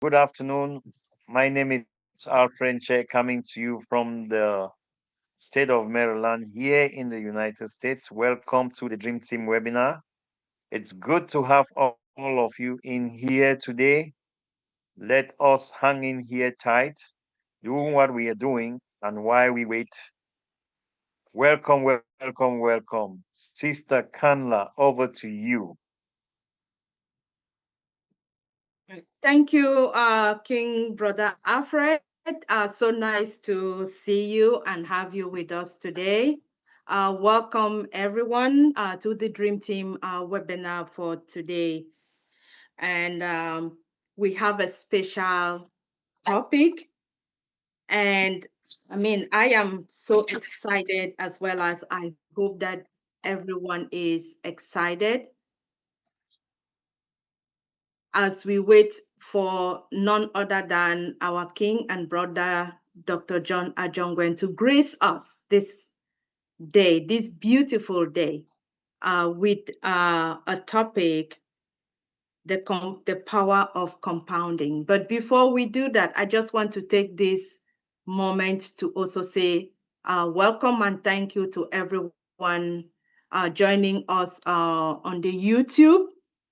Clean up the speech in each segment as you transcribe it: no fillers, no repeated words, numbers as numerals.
Good afternoon. My name is Alfred Che, coming to you from the state of Maryland here in the United States. Welcome to the Dream Team webinar. It's good to have all of you in here today. Let us hang in here tight, doing what we are doing and while we wait. Welcome, welcome, welcome. Sister Kanla, over to you. Thank you, King Brother Alfred. So nice to see you and have you with us today. Welcome everyone to the Dream Team webinar for today. And we have a special topic. And I am so excited, as well as I hope that everyone is excited as we wait for none other than our King and Brother DrJohn Ajongwen to grace us this day, this beautiful day, with a topic, the power of compounding. But before we do that, I just want to take this moment to also say welcome and thank you to everyone joining us on the YouTube.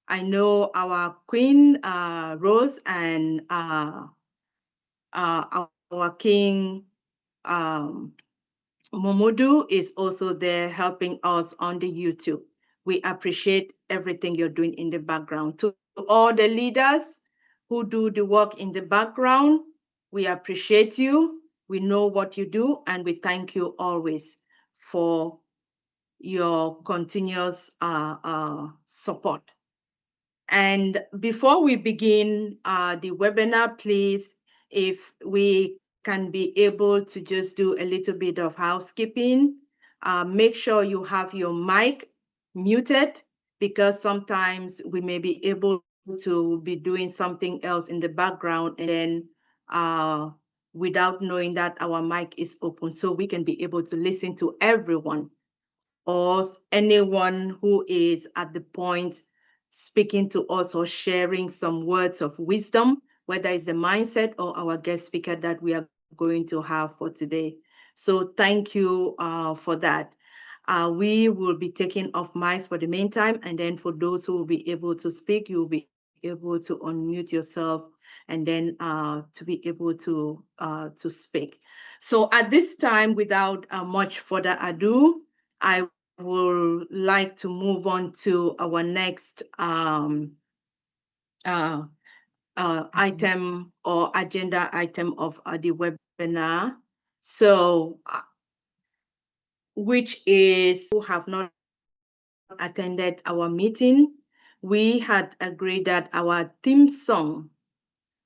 I know our Queen Rose and our King Momodu is also there helping us on the YouTube. We appreciate everything you're doing in the background. To all the leaders who do the work in the background, we appreciate you. We know what you do, and we thank you always for your continuous support. And before we begin the webinar, please, if we can be able to just do a little bit of housekeeping, make sure you have your mic muted, because sometimes we may be able to be doing something else in the background and then without knowing that our mic is open, so we can be able to listen to everyone or anyone who is at the point speaking to us or sharing some words of wisdom, whether it's the mindset or our guest speaker that we are going to have for today. So thank you for that. We will be taking off mics for the meantime, and then for those who will be able to speak, you will be able to unmute yourself and then to be able to speak. So at this time, without much further ado, I would like to move on to our next item or agenda item of the webinar. So, which is who have not attended our meeting, we had agreed that our theme song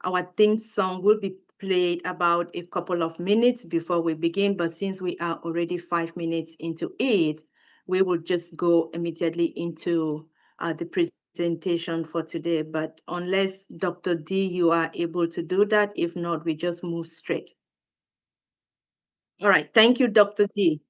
will be played about a couple of minutes before we begin. But since we are already 5 minutes into it, we will just go immediately into the presentation for today. But unless Dr. D, you are able to do that, if not, we just move straight. All right, thank you, Dr. D.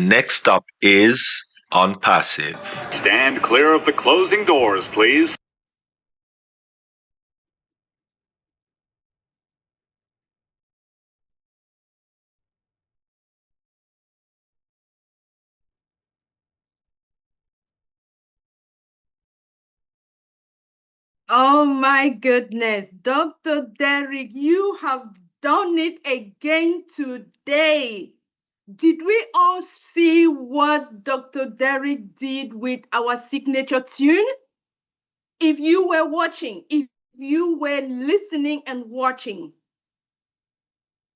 next up is On Passive. Stand clear of the closing doors, please. Oh my goodness, Dr. Derek, you have done it again today. Did we all see what Dr. Derek did with our signature tune? If you were watching, if you were listening and watching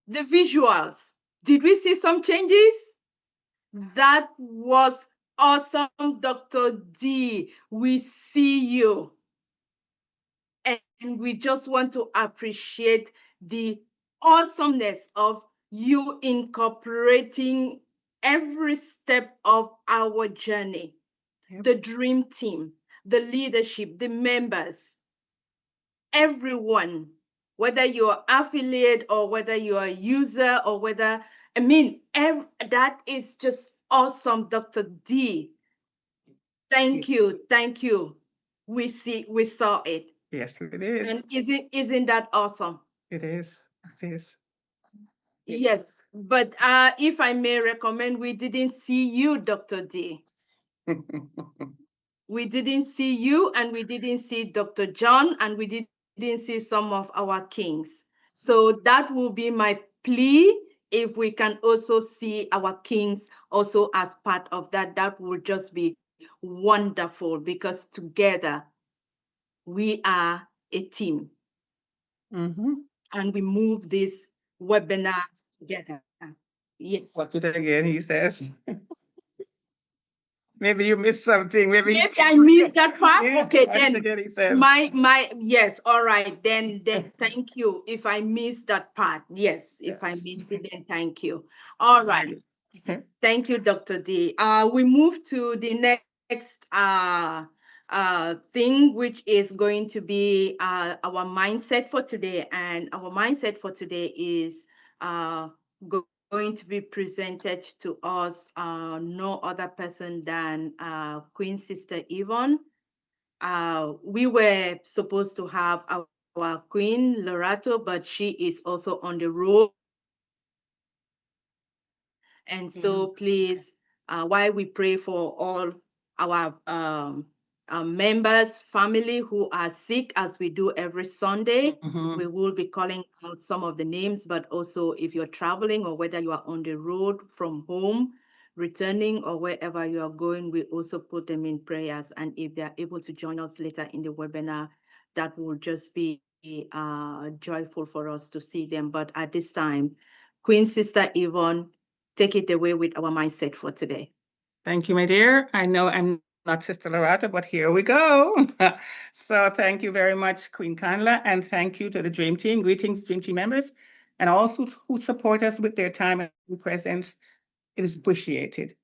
the visuals, did we see some changes? That was awesome, Dr. D. We see you. And we just want to appreciate the awesomeness of you incorporating every step of our journey. Yep. The dream team, the leadership, the members, everyone, whether you're affiliate or whether you're a user or whether, that is just awesome, Dr. D. Thank you. Thank you. We saw it. Yes, we did. And isn't that awesome? It is. It is. Yes, but if I may recommend, we didn't see you, Dr. D. We didn't see you, and we didn't see Dr. John, and we didn't see some of our kings. So that will be my plea. If we can also see our kings also as part of that, that will just be wonderful, because together we are a team. Mm-hmm. And we move these webinars together. Yes. Watch it again, he says. Maybe you missed something. Maybe I missed that part. Yes, Okay, watch it then again, he says. my yes, all right. Then thank you. If I missed that part, yes. If I missed it, then thank you. All right. Thank you, Dr. D. We move to the next thing, which is going to be our mindset for today. And our mindset for today is going to be presented to us no other person than Queen Sister Yvonne. We were supposed to have our Queen Lerato, but she is also on the road. And so please, while we pray for all our members, family who are sick, as we do every Sunday, we will be calling out some of the names, but also if you're traveling or whether you are on the road from home, returning or wherever you are going, we also put them in prayers. And if they're able to join us later in the webinar, that will just be joyful for us to see them. But at this time, Queen Sister Yvonne, take it away with our mindset for today. Thank you, my dear. I know I'm not Sister Lerato, but here we go. So thank you very much, Queen Kanla, and thank you to the Dream Team. Greetings, Dream Team members, and also who support us with their time and presence. It is appreciated.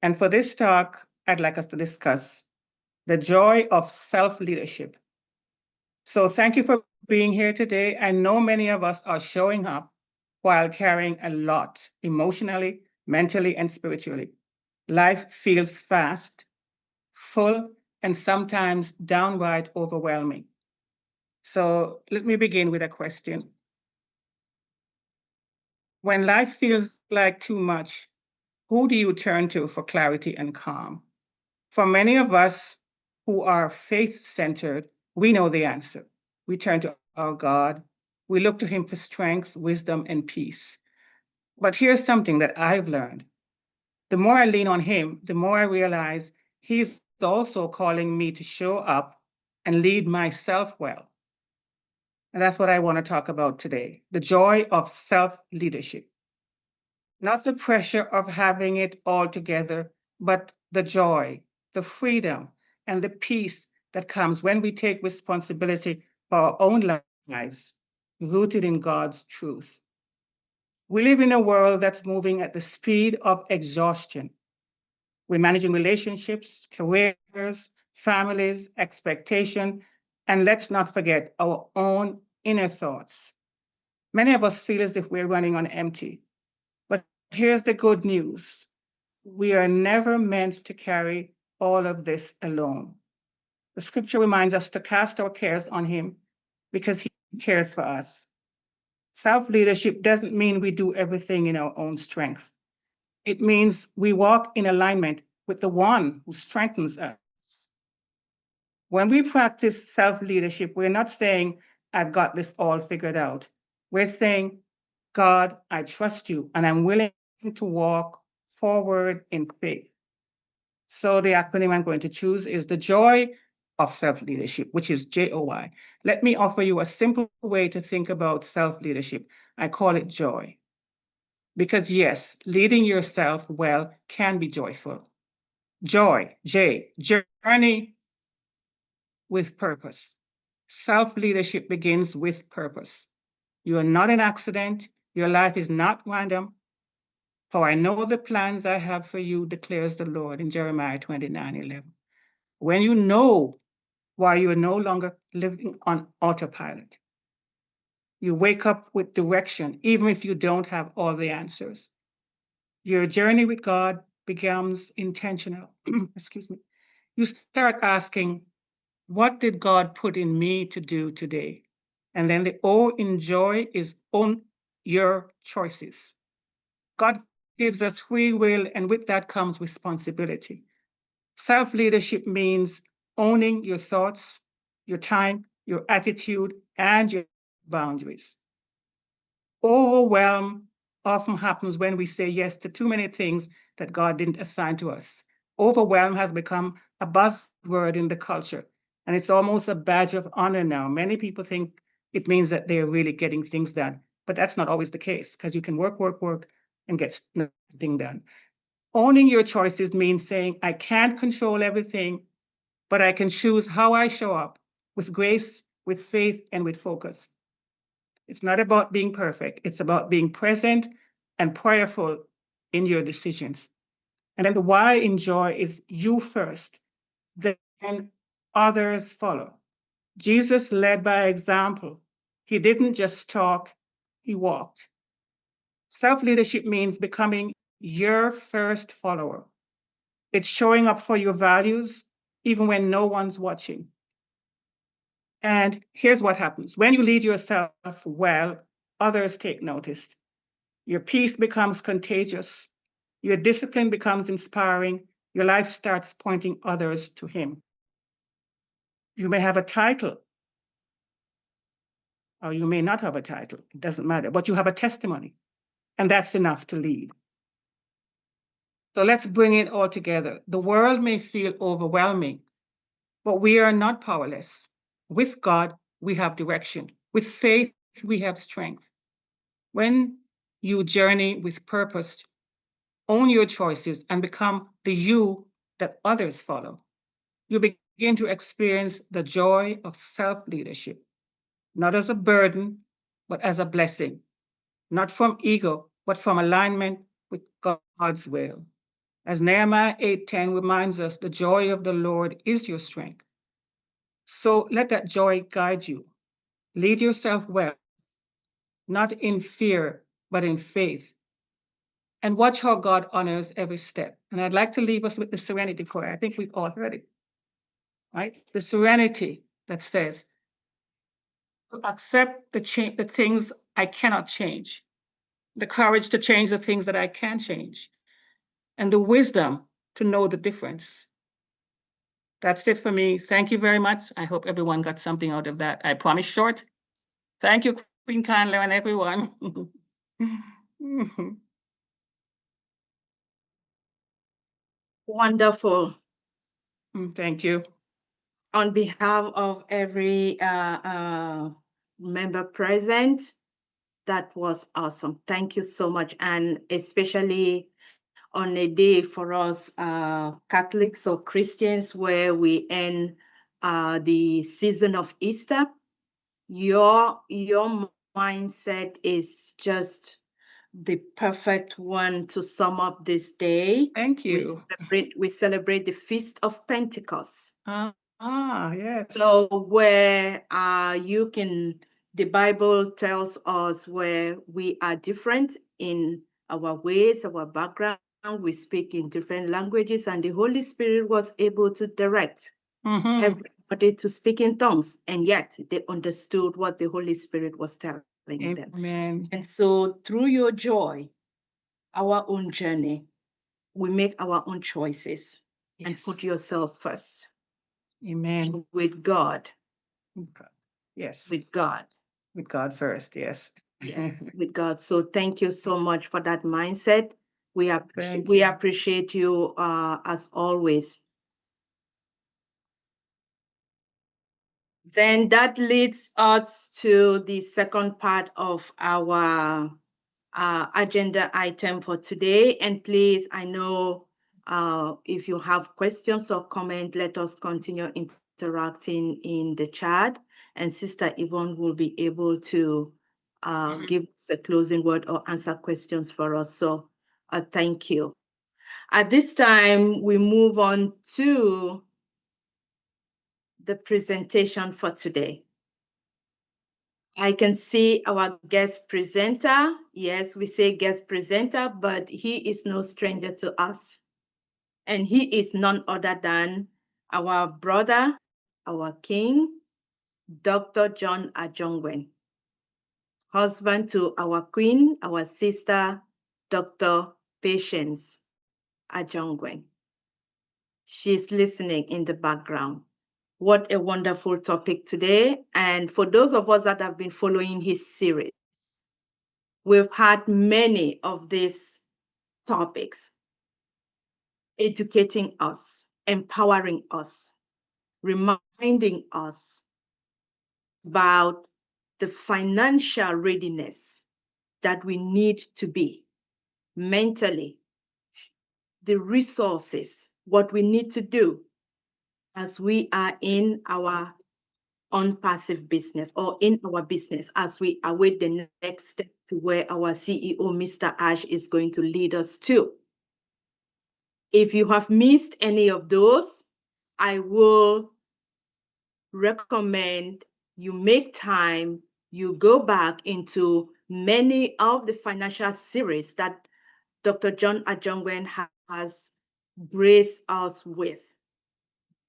And for this talk, I'd like us to discuss the joy of self-leadership. So thank you for being here today. I know many of us are showing up while carrying a lot emotionally, mentally, and spiritually. Life feels fast, full, and sometimes downright overwhelming. So let me begin with a question. When life feels like too much, who do you turn to for clarity and calm? For many of us who are faith-centered, we know the answer. We turn to our God. We look to him for strength, wisdom, and peace. But here's something that I've learned. The more I lean on him, the more I realize he's also calling me to show up and lead myself well. And that's what I want to talk about today, the joy of self-leadership. Not the pressure of having it all together, but the joy, the freedom, and the peace that comes when we take responsibility for our own lives, rooted in God's truth. We live in a world that's moving at the speed of exhaustion. We're managing relationships, careers, families, expectation, and let's not forget our own inner thoughts. Many of us feel as if we're running on empty. But here's the good news. We are never meant to carry all of this alone. The scripture reminds us to cast our cares on him because he cares for us. Self-leadership doesn't mean we do everything in our own strength. It means we walk in alignment with the one who strengthens us. When we practice self-leadership, we're not saying, I've got this all figured out. We're saying, God, I trust you, and I'm willing to walk forward in faith. So the acronym I'm going to choose is the joy of self-leadership, which is JOY. Let me offer you a simple way to think about self-leadership. I call it joy. Because yes, leading yourself well can be joyful. Joy, J, journey with purpose. Self-leadership begins with purpose. You are not an accident. Your life is not random. For I know the plans I have for you, declares the Lord in Jeremiah 29:11. When you know why you are no longer living on autopilot, you wake up with direction, even if you don't have all the answers. Your journey with God becomes intentional. Excuse me. You start asking, what did God put in me to do today? And then the O in joy is own your choices. God gives us free will, and with that comes responsibility. Self-leadership means owning your thoughts, your time, your attitude, and your boundaries. Overwhelm often happens when we say yes to too many things that God didn't assign to us. Overwhelm has become a buzzword in the culture, and it's almost a badge of honor now. Many people think it means that they're really getting things done, but that's not always the case, because you can work, and get nothing done. Owning your choices means saying, I can't control everything, but I can choose how I show up with grace, with faith, and with focus. It's not about being perfect. It's about being present and prayerful in your decisions. And then the why in joy is you first, then others follow. Jesus led by example. He didn't just talk, he walked. Self-leadership means becoming your first follower. It's showing up for your values, even when no one's watching. And here's what happens. When you lead yourself well, others take notice. Your peace becomes contagious. Your discipline becomes inspiring. Your life starts pointing others to him. You may have a title, or you may not have a title. It doesn't matter, but you have a testimony, and that's enough to lead. So let's bring it all together. The world may feel overwhelming, but we are not powerless. With God, we have direction. With faith, we have strength. When you journey with purpose, own your choices, and become the you that others follow, you begin to experience the joy of self-leadership, not as a burden, but as a blessing, not from ego, but from alignment with God's will. As Nehemiah 8:10 reminds us, the joy of the Lord is your strength. So let that joy guide you. Lead yourself well, not in fear, but in faith. And watch how God honors every step. And I'd like to leave us with the serenity prayer. I think we've all heard it, right? The serenity that says, to accept the things I cannot change, the courage to change the things that I can change, and the wisdom to know the difference. That's it for me. Thank you very much. I hope everyone got something out of that. I promise short. Thank you, Queen Candler, and everyone. Wonderful. Thank you. On behalf of every member present, that was awesome. Thank you so much. And especially on a day for us Catholics or Christians where we end the season of Easter, your mindset is just the perfect one to sum up this day. Thank you. We celebrate the Feast of Pentecost. Yes. So where the Bible tells us where we are different in our ways, our background, we speak in different languages, and the Holy Spirit was able to direct everybody to speak in tongues, and yet they understood what the Holy Spirit was telling them. Amen. And so through your joy, our own journey, we make our own choices and Yes. put yourself first Amen. with God, Yes. with God. With God first. Yes. Yes, with God. So thank you so much for that mindset. We Thank we you. appreciate you as always. Then that leads us to the second part of our agenda item for today. And please, I know if you have questions or comment, let us continue interacting in the chat. And Sister Yvonne will be able to give us a closing word or answer questions for us. So thank you. At this time, we move on to the presentation for today. I can see our guest presenter. Yes, we say guest presenter, but he is no stranger to us. And he is none other than our brother, our king, Dr. John Ajongwen, husband to our queen, our sister, Dr. Patience Ajongwen. She's listening in the background. What a wonderful topic today. And for those of us that have been following his series, we've had many of these topics educating us, empowering us, reminding us about the financial readiness that we need to be mentally, the resources, what we need to do as we are in our unpassive business or in our business as we await the next step to where our CEO, Mr. Ash, is going to lead us to. If you have missed any of those, I will recommend you make time, you go back into many of the financial series that Dr. John Ajongwen has graced us with.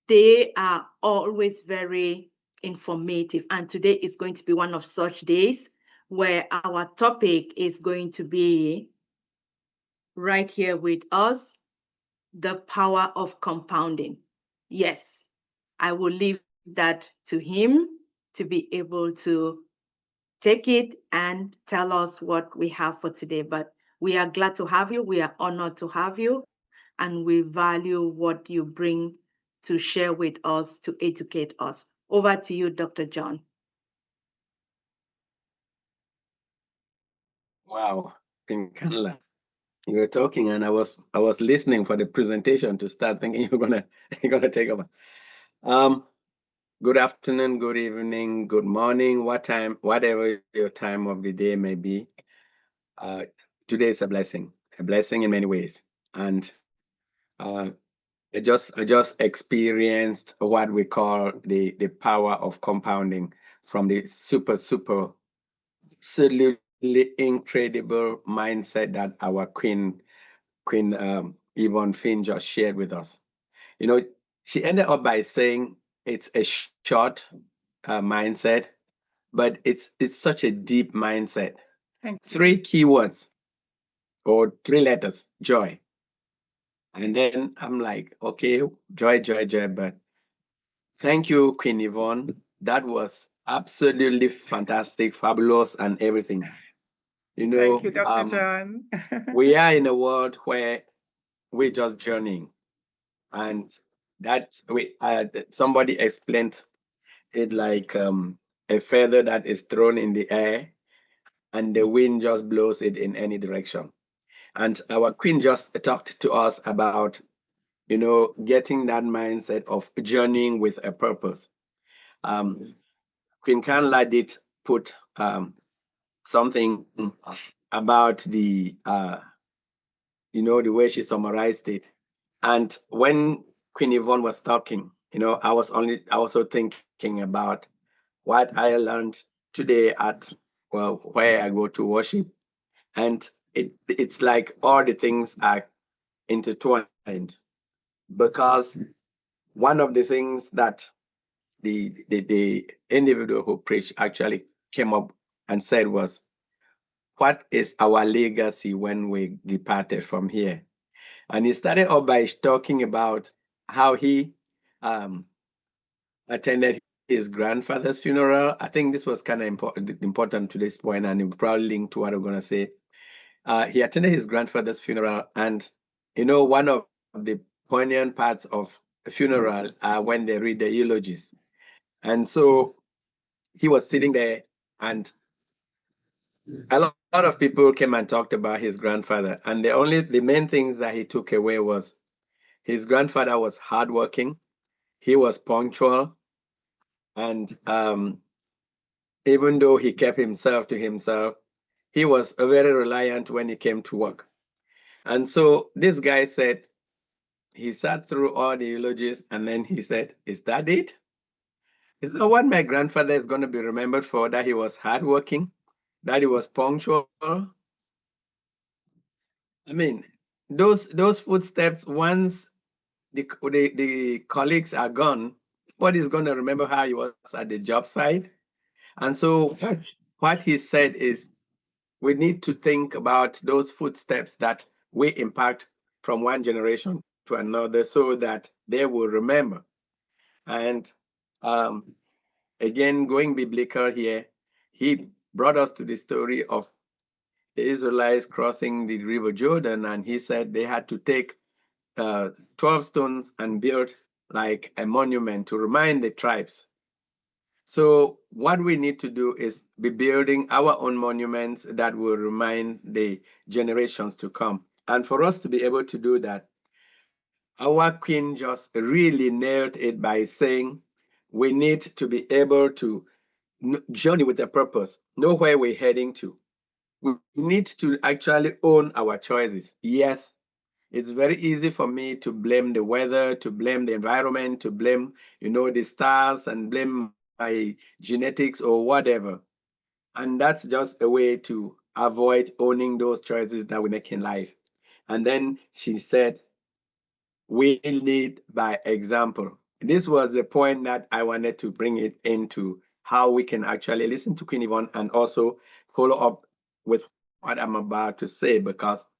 They are always very informative, and today is going to be one of such days where our topic is going to be right here with us, the power of compounding. Yes, I will leave that to him to be able to take it and tell us what we have for today. But we are glad to have you. We are honored to have you. And we value what you bring to share with us, to educate us. Over to you, Dr. John. Wow, Pinkala. You were talking and I was listening for the presentation to start thinking you're gonna take over. Good afternoon, good evening, good morning, whatever your time of the day may be. Today is a blessing in many ways. And I just experienced what we call the power of compounding from the super absolutely incredible mindset that our Queen Yvonne Finn just shared with us. You know, she ended up by saying it's a short mindset, but it's such a deep mindset. Thank you. 3 keywords or 3 letters: joy. And then I'm like, okay, joy, but thank you, Queen Yvonne. That was absolutely fantastic, fabulous, and everything. You know, Thank you, Dr. John. we are in a world where we're just journeying, and that's somebody explained it like a feather that is thrown in the air, and the wind just blows it in any direction. And our queen just talked to us about, getting that mindset of journeying with a purpose. Queen Kanla did put something about the the way she summarized it. And when Queen Yvonne was talking, I was also thinking about what I learned today at where I go to worship. And it's like all the things are intertwined, because one of the things that the individual who preached actually came up and said was, what is our legacy when we departed from here? And he started off by talking about how he attended his grandfather's funeral. I think this was kind of important to this point, and it will probably link to what I'm going to say. He attended his grandfather's funeral, and one of the poignant parts of a funeral are when they read the eulogies. And so he was sitting there, and a lot of people came and talked about his grandfather. And the main things that he took away was his grandfather was hardworking, he was punctual, and even though he kept himself to himself, he was very reliant when he came to work. And so this guy said, he sat through all the eulogies, and then he said, is that it? Is that what my grandfather is going to be remembered for? That he was hardworking, that he was punctual? I mean, those footsteps, once the colleagues are gone, nobody's going to remember how he was at the job site. And so what he said is, we need to think about those footsteps that we impact from one generation to another so that they will remember. And again, going biblical here, he brought us to the story of the Israelites crossing the river Jordan, and he said they had to take 12 stones and build like a monument to remind the tribes. So what we need to do is be building our own monuments that will remind the generations to come. And for us to be able to do that, our queen just really nailed it by saying we need to be able to journey with a purpose, know where we're heading to. We need to actually own our choices. Yes, it's very easy for me to blame the weather, to blame the environment, to blame, the stars, and blame my genetics or whatever. And that's just a way to avoid owning those choices that we make in life. And then she said, we lead by example. This was the point that I wanted to bring it into how we can actually listen to Queen Yvonne and also follow up with what I'm about to say, because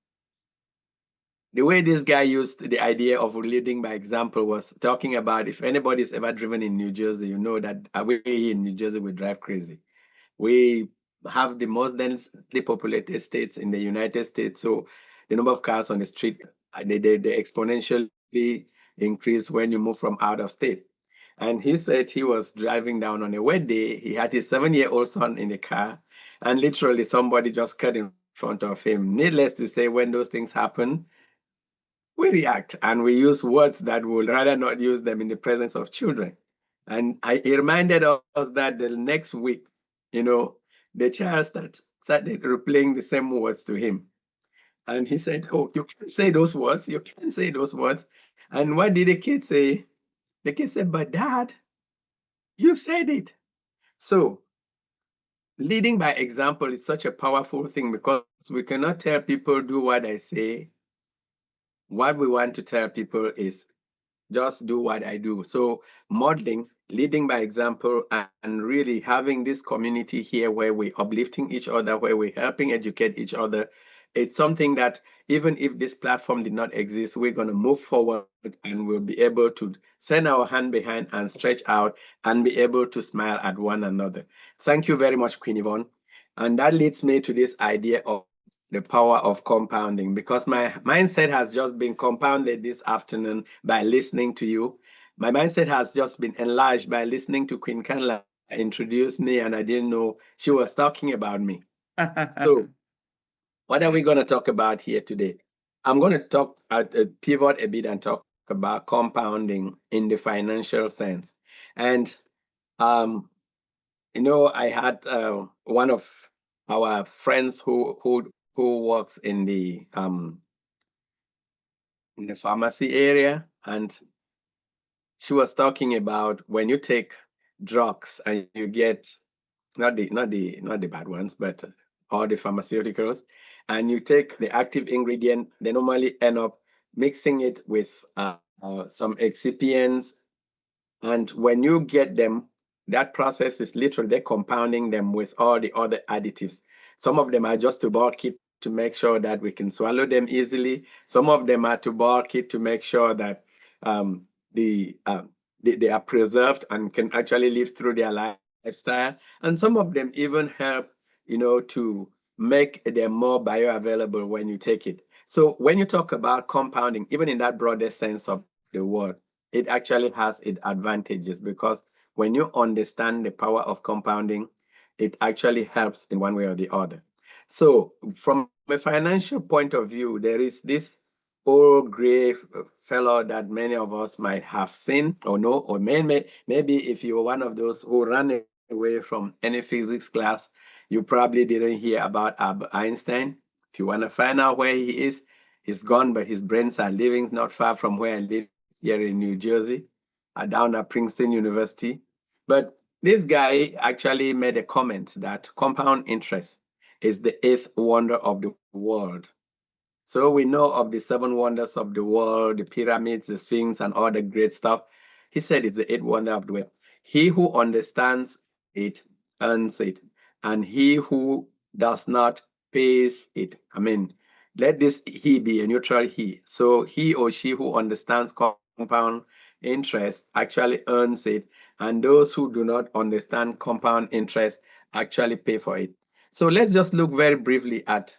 the way this guy used the idea of leading by example was talking about, if anybody's ever driven in New Jersey, you know that we here in New Jersey, we drive crazy. We have the most densely populated states in the United States. So the number of cars on the street, they exponentially increase when you move from out of state. And he said he was driving down on a wet day. He had his 7-year-old son in the car, and literally somebody just cut in front of him. Needless to say, when those things happen, we react and we use words that would rather not use them in the presence of children. And he reminded us that the next week, the child started replaying the same words to him. And he said, oh, you can't say those words. You can't say those words. And what did the kid say? The kid said, but Dad, you said it. So leading by example is such a powerful thing, because we cannot tell people, do what I say. What we want to tell people is, just do what I do. So modeling, leading by example, and really having this community here where we're uplifting each other, where we're helping educate each other. It's something that even if this platform did not exist, we're going to move forward and we'll be able to send our hand behind and stretch out and be able to smile at one another. Thank you very much, Queen Yvonne. And that leads me to this idea of the power of compounding, because my mindset has just been compounded this afternoon by listening to you. My mindset has just been enlarged by listening to Queen Kanla introduce me, and I didn't know she was talking about me. So what are we going to talk about here today? I'm going to pivot a bit and talk about compounding in the financial sense. And I had one of our friends who works in the pharmacy area, and she was talking about when you take drugs and you get not the bad ones, but all the pharmaceuticals, and you take the active ingredient, they normally end up mixing it with some excipients. And when you get them, that process is literally they're compounding them with all the other additives. Some of them are just to bulk it to make sure that we can swallow them easily. Some of them are to bulk it to make sure that um, the, they are preserved and can actually live through their lifestyle. And some of them even help, to make them more bioavailable when you take it. So when you talk about compounding, even in that broader sense of the word, it actually has its advantages, because when you understand the power of compounding, it actually helps in one way or the other. So from a financial point of view, there is this old gray fellow that many of us might have seen or know, or maybe if you're one of those who ran away from any physics class, you probably didn't hear about Albert Einstein. If you want to find out where he is, he's gone, but his brains are living not far from where I live here in New Jersey, down at Princeton University. But this guy actually made a comment that compound interest is the eighth wonder of the world. So we know of the seven wonders of the world, the pyramids, the Sphinx, and all the great stuff. He said it's the eighth wonder of the world. He who understands it earns it, and he who does not pays it. I mean, let this he be a neutral he. So he or she who understands compound interest actually earns it, and those who do not understand compound interest actually pay for it. So let's just look very briefly at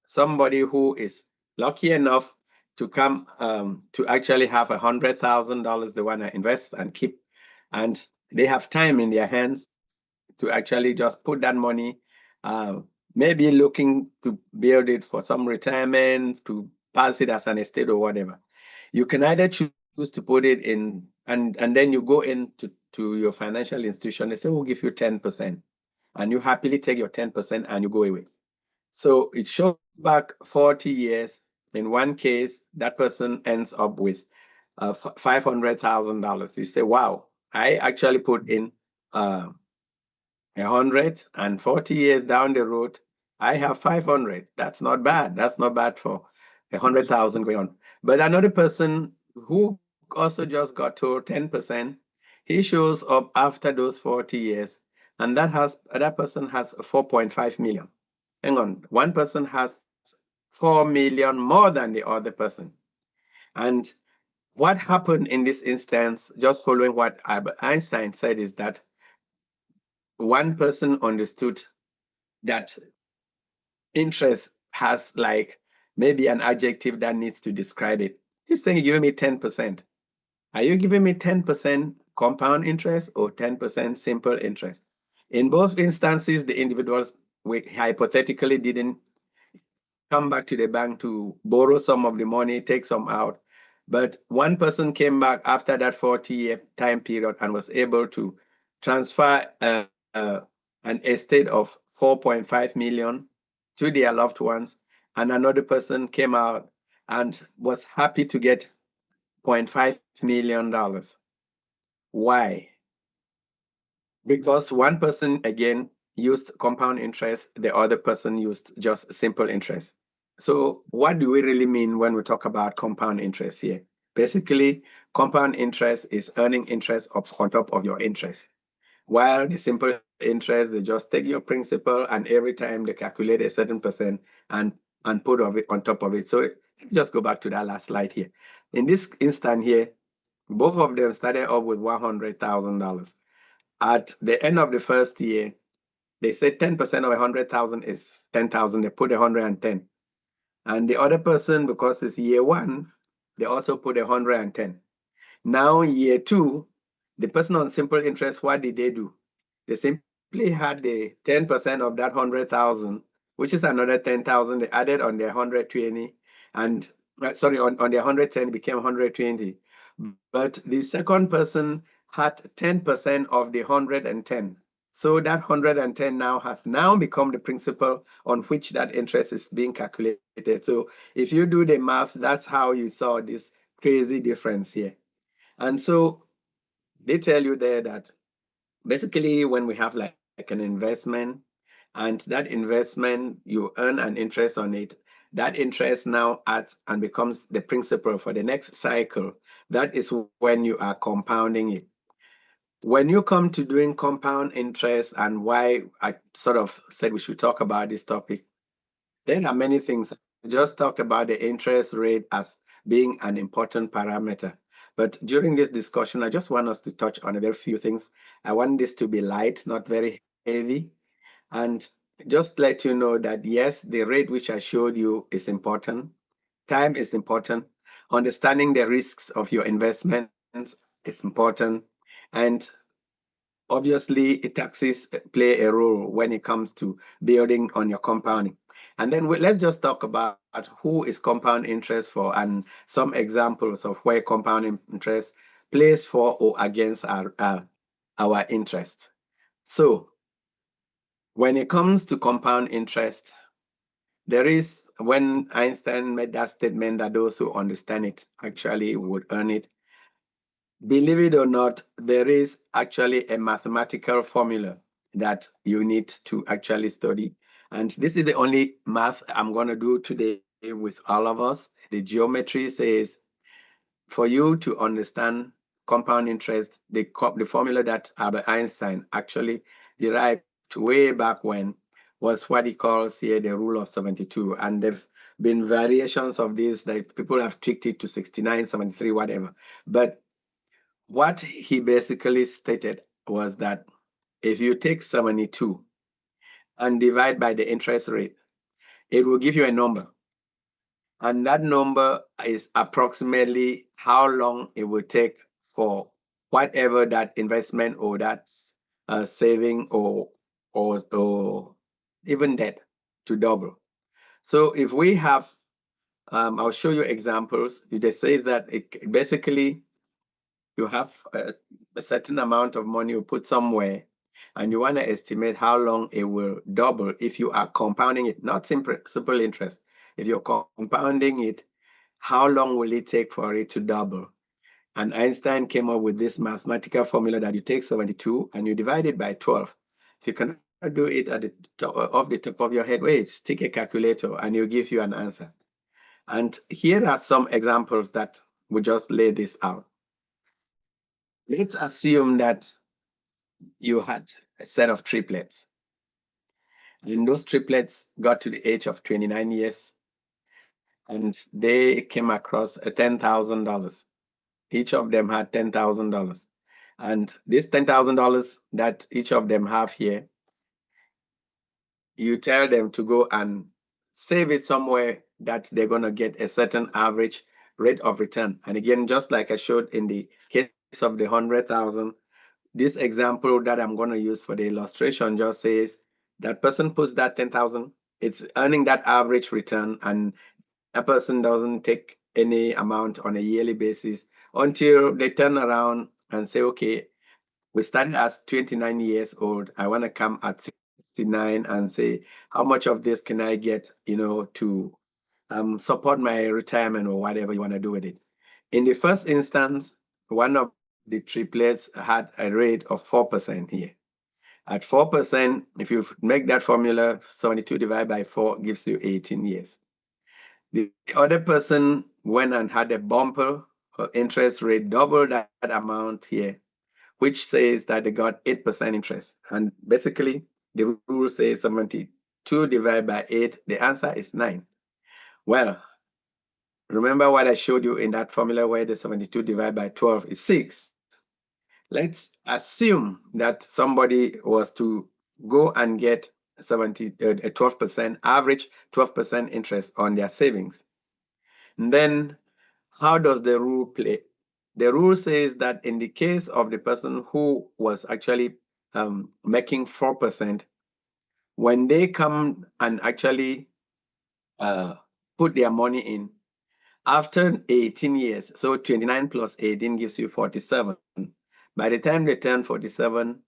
somebody who is lucky enough to come to actually have $100,000 they want to invest and keep, and they have time in their hands to actually just put that money, uh, maybe looking to build it for some retirement, to pass it as an estate or whatever. You can either choose to put it in, and then you go into your financial institution. They say we'll give you 10%, and you happily take your 10% and you go away. So it shows back 40 years. In one case, that person ends up with $500,000. You say, wow, I actually put in 140 years down the road, I have 500. That's not bad. That's not bad for 100,000 going on. But another person who also just got to 10%, he shows up after those 40 years, and that person has 4.5 million. Hang on, one person has 4 million more than the other person. And what happened in this instance, just following what Albert Einstein said, is that one person understood that interest has like maybe an adjective that needs to describe it. He's saying, you're giving me 10%. Are you giving me 10% compound interest or 10% simple interest? In both instances, the individuals hypothetically didn't come back to the bank to borrow some of the money, take some out. But one person came back after that 40-year time period and was able to transfer an estate of 4.5 million to their loved ones. And another person came out and was happy to get $0.5 million. Why? Because one person, again, used compound interest, the other person used just simple interest. So what do we really mean when we talk about compound interest here? Basically, compound interest is earning interest on top of your interest. While the simple interest, they just take your principal and every time they calculate a certain percent and put of it on top of it. So just go back to that last slide here. In this instant here, both of them started up with $100,000. At the end of the first year, they said 10% of 100,000 is 10,000. They put 110. And the other person, because it's year one, they also put 110. Now, year two, the person on simple interest, what did they do? They simply had the 10% of that 100,000, which is another 10,000. They added on their 120, and sorry, on their 110 became 120. But the second person had 10% of the 110. So that 110 now has now become the principal on which that interest is being calculated. So if you do the math, that's how you saw this crazy difference here. And so they tell you there that basically when we have like an investment, and that investment, you earn an interest on it, That interest now adds and becomes the principal for the next cycle. That is when you are compounding it. When you come to doing compound interest, and why I sort of said we should talk about this topic, there are many things. I just talked about the interest rate as being an important parameter. But during this discussion, I just want us to touch on a very few things. I want this to be light, not very heavy. And just let you know that yes, the rate which I showed you is important. Time is important. Understanding the risks of your investments is important. And obviously, taxes play a role when it comes to building on your compounding. And then let's just talk about who is compound interest for and some examples of where compound interest plays for or against our interest. So when it comes to compound interest, there is, when Einstein made that statement that those who understand it actually would earn it, believe it or not, there is actually a mathematical formula that you need to actually study. And this is the only math I'm going to do today with all of us. The geometry says for you to understand compound interest, the formula that Albert Einstein actually derived way back when was what he calls here the rule of 72. And there've been variations of this, like people have tweaked it to 69, 73, whatever. But what he basically stated was that if you take 72 and divide by the interest rate, it will give you a number. And that number is approximately how long it will take for whatever that investment or that saving or even debt to double. So if we have, I'll show you examples. It just says that it basically you have a certain amount of money you put somewhere, and you want to estimate how long it will double if you are compounding it, not simple interest. If you're compounding it, how long will it take for it to double? And Einstein came up with this mathematical formula that you take 72 and you divide it by 12. If you cannot do it at the top, off the top of your head, wait, stick a calculator and it'll give you an answer. And here are some examples that will just lay this out. Let's assume that you had a set of triplets. And those triplets got to the age of 29 years and they came across a $10,000. Each of them had $10,000. And this $10,000 that each of them have here, you tell them to go and save it somewhere that they're going to get a certain average rate of return. And again, just like I showed in the case of the 100,000, this example that I'm going to use for the illustration just says that person puts that 10,000, it's earning that average return, and that person doesn't take any amount on a yearly basis until they turn around and say, okay, we started as 29 years old. I want to come at 69 and say, how much of this can I get, to support my retirement or whatever you want to do with it. In the first instance, one of the triplets had a rate of 4% here. At 4%, if you make that formula, 72 divided by 4 gives you 18 years. The other person went and had a bumper interest rate, double that amount here, which says that they got 8% interest. And basically, the rule says 72 divided by 8, the answer is 9. Well, remember what I showed you in that formula where the 72 divided by 12 is 6. Let's assume that somebody was to go and get a 12% average 12% interest on their savings. And then how does the rule play? The rule says that in the case of the person who was actually making 4%, when they come and actually put their money in, after 18 years, so 29 plus 18 gives you 47. By the time they turn 47,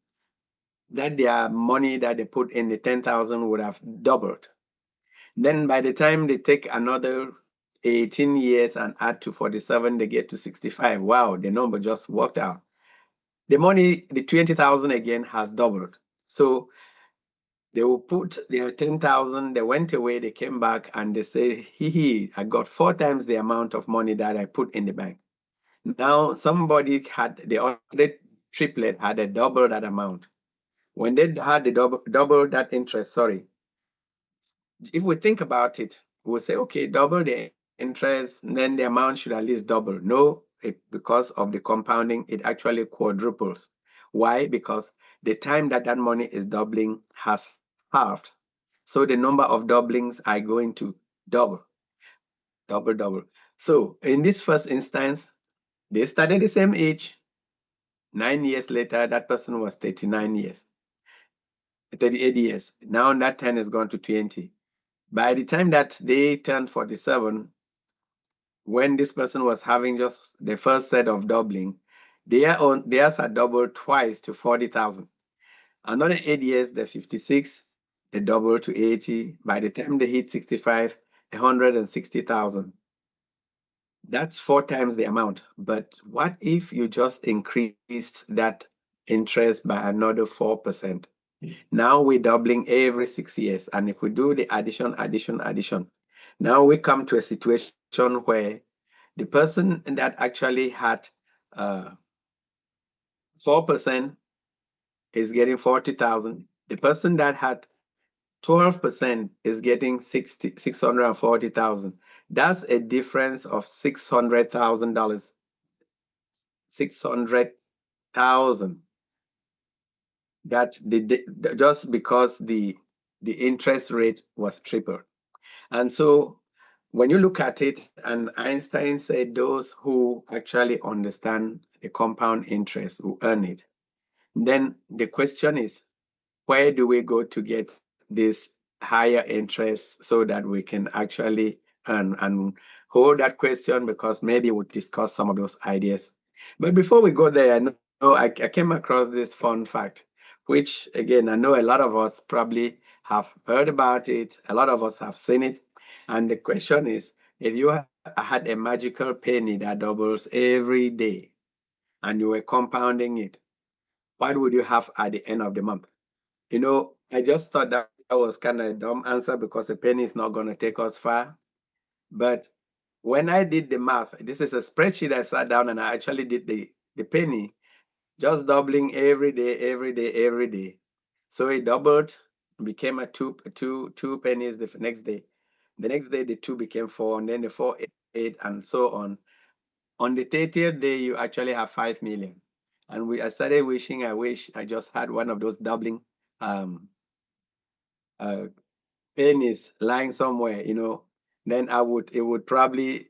that their money that they put in the 10,000 would have doubled. Then by the time they take another 18 years and add to 47, they get to 65. Wow, the number just worked out. The money, the 20,000 again has doubled. So They will put their 10,000, they went away, they came back and they say, I got 4 times the amount of money that I put in the bank. Now somebody had, the other triplet had a double that amount. When they had the double that interest, sorry, if we think about it, we'll say, okay, double the interest, then the amount should at least double. No, because of the compounding, it actually quadruples. Why? Because the time that that money is doubling has halved. So the number of doublings are going to double, double. So in this first instance, they started the same age. 9 years later, that person was 39 years, 38 years. Now that 10 is gone to 20. By the time that they turned 47, when this person was having just the first set of doubling, theirs had doubled twice to 40,000. Another 8 years, they're 56, they doubled to 80. By the time they hit 65, 160,000. That's 4 times the amount. But what if you just increased that interest by another 4%? Now we're doubling every 6 years. And if we do the addition, now we come to a situation where the person that actually had 4% is getting 40,000. The person that had 12% is getting 640,000. That's a difference of $600,000. 600,000. That just because the interest rate was tripled. And so when you look at it, and Einstein said those who actually understand the compound interest will earn it. Then the question is, where do we go to get this higher interest so that we can actually earn? And hold that question, because maybe we'll discuss some of those ideas. But before we go there, I know I came across this fun fact, which again, I know a lot of us probably have heard about it. A lot of us have seen it. And the question is, if you had a magical penny that doubles every day and you were compounding it, what would you have at the end of the month? I just thought that was kind of a dumb answer because a penny is not going to take us far. But when I did the math, this is a spreadsheet. I sat down and I actually did the penny, just doubling every day. So it doubled, became a two pennies the next day. The next day, the 2 became 4, and then the 4, 8, and so on. On the 30th day, you actually have 5 million. And I started wishing, I wish I just had one of those doubling um, uh, pennies lying somewhere, then it would probably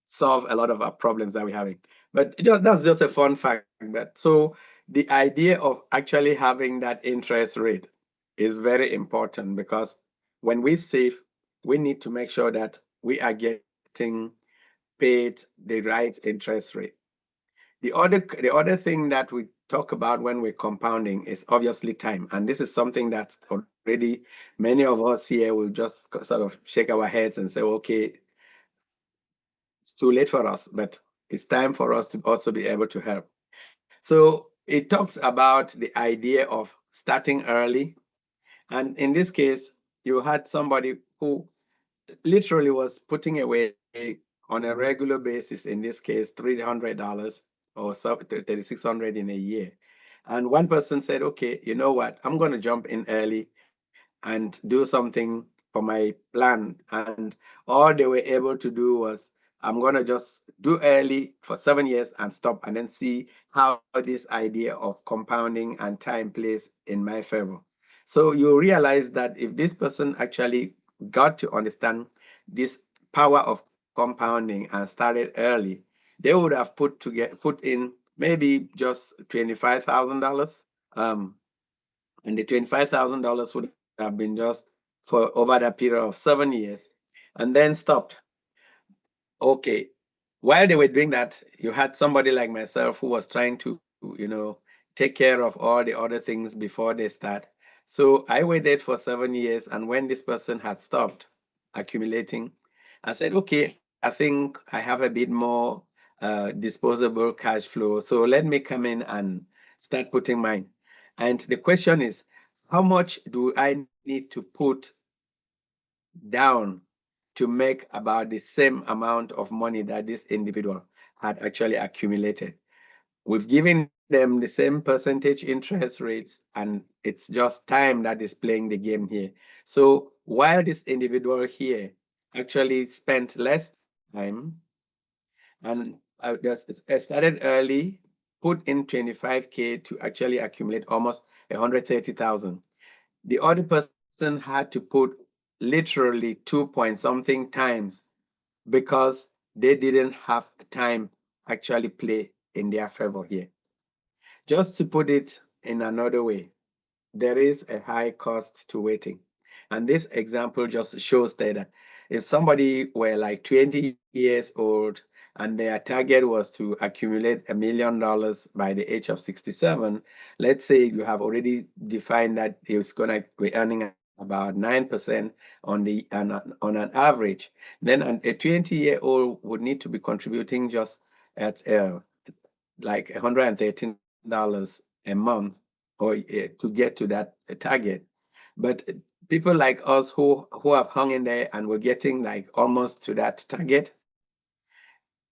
solve a lot of our problems that we're having. But that's just a fun fact. So the idea of actually having that interest rate is very important, because when we save, we need to make sure that we are getting paid the right interest rate. The other thing that we talk about when we're compounding is obviously time. And this is something that's already many of us here will just sort of shake our heads and say, okay, it's too late for us, but it's time for us to also be able to help. So it talks about the idea of starting early. And in this case, you had somebody who literally was putting away on a regular basis, in this case, $300 or $3,600 in a year. And one person said, okay, you know what? I'm going to jump in early and do something for my plan. And all they were able to do was, I'm going to just do early for 7 years and stop, and then see how this idea of compounding and time plays in my favor. So you realize that if this person actually got to understand this power of compounding and started early, they would have put in maybe just $25,000. And the $25,000 would have been just for over that period of 7 years, and then stopped. Okay. While they were doing that, you had somebody like myself who was trying to, take care of all the other things before they start. So I waited for 7 years, and when this person had stopped accumulating, I said, okay, I think I have a bit more disposable cash flow. So let me come in and start putting mine. And the question is, how much do I need to put down to make about the same amount of money that this individual had actually accumulated? We've given them the same percentage interest rates, and it's just time that is playing the game here. So while this individual here actually spent less time and started early, put in 25K to actually accumulate almost 130,000. The other person had to put literally 2 point something times because they didn't have time actually play in their favor here. Just to put it in another way, there is a high cost to waiting. And this example just shows that if somebody were like 20 years old and their target was to accumulate $1 million by the age of 67, let's say you have already defined that it's going to be earning about 9% on an average, then a 20-year-old would need to be contributing just at like $113 a month or to get to that target. But people like us who have hung in there and we're getting like almost to that target,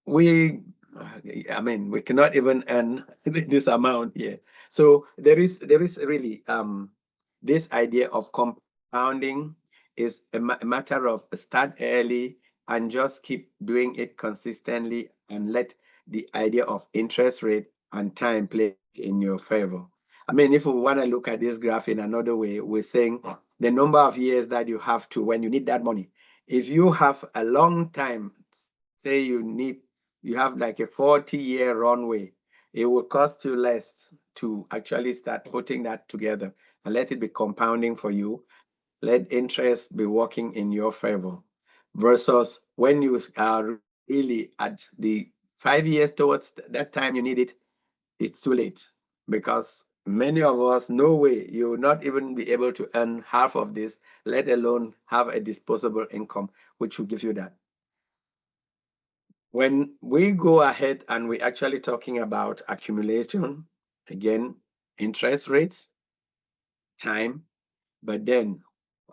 we I mean we cannot even earn this amount here. So there is really this idea of compounding is a matter of start early and just keep doing it consistently and let the idea of interest rate and time play in your favor. I mean, if we want to look at this graph in another way, we're saying the number of years that you have to when you need that money. If you have a long time, say you have like a 40-year runway, it will cost you less to actually start putting that together and let it be compounding for you. Let interest be working in your favor versus when you are really at the 5 years towards that time you need it, it's too late because many of us, no way, you will not even be able to earn half of this, let alone have a disposable income, which will give you that. When we go ahead and we're actually talking about accumulation, again, interest rates, time, but then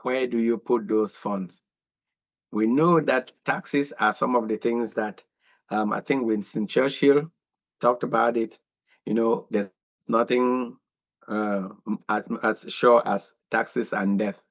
where do you put those funds? We know that taxes are some of the things that I think Winston Churchill talked about it. You know, there's nothing as sure as taxes and death.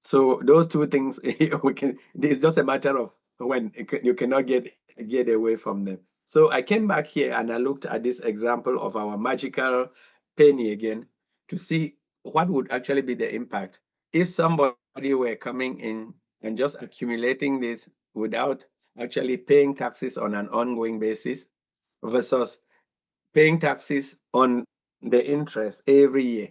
So those two things, we can. It's just a matter of when you cannot get away from them. So I came back here and I looked at this example of our magical penny again to see what would actually be the impact if somebody were coming in and just accumulating this without actually paying taxes on an ongoing basis versus paying taxes on the interest every year.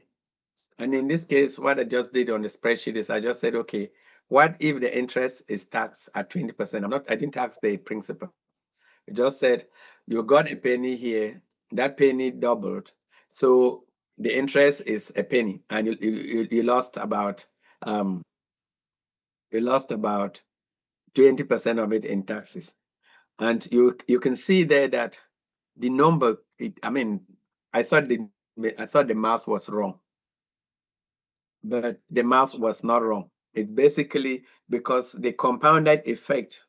And in this case, what I just did on the spreadsheet is I just said, okay, what if the interest is taxed at 20%? I didn't tax the principal. I just said, you got a penny here, that penny doubled. So the interest is a penny and you lost about um, 20% of it in taxes. And you can see there that the number, I mean, I thought the math was wrong, but the math was not wrong. It's basically because the compounded effect,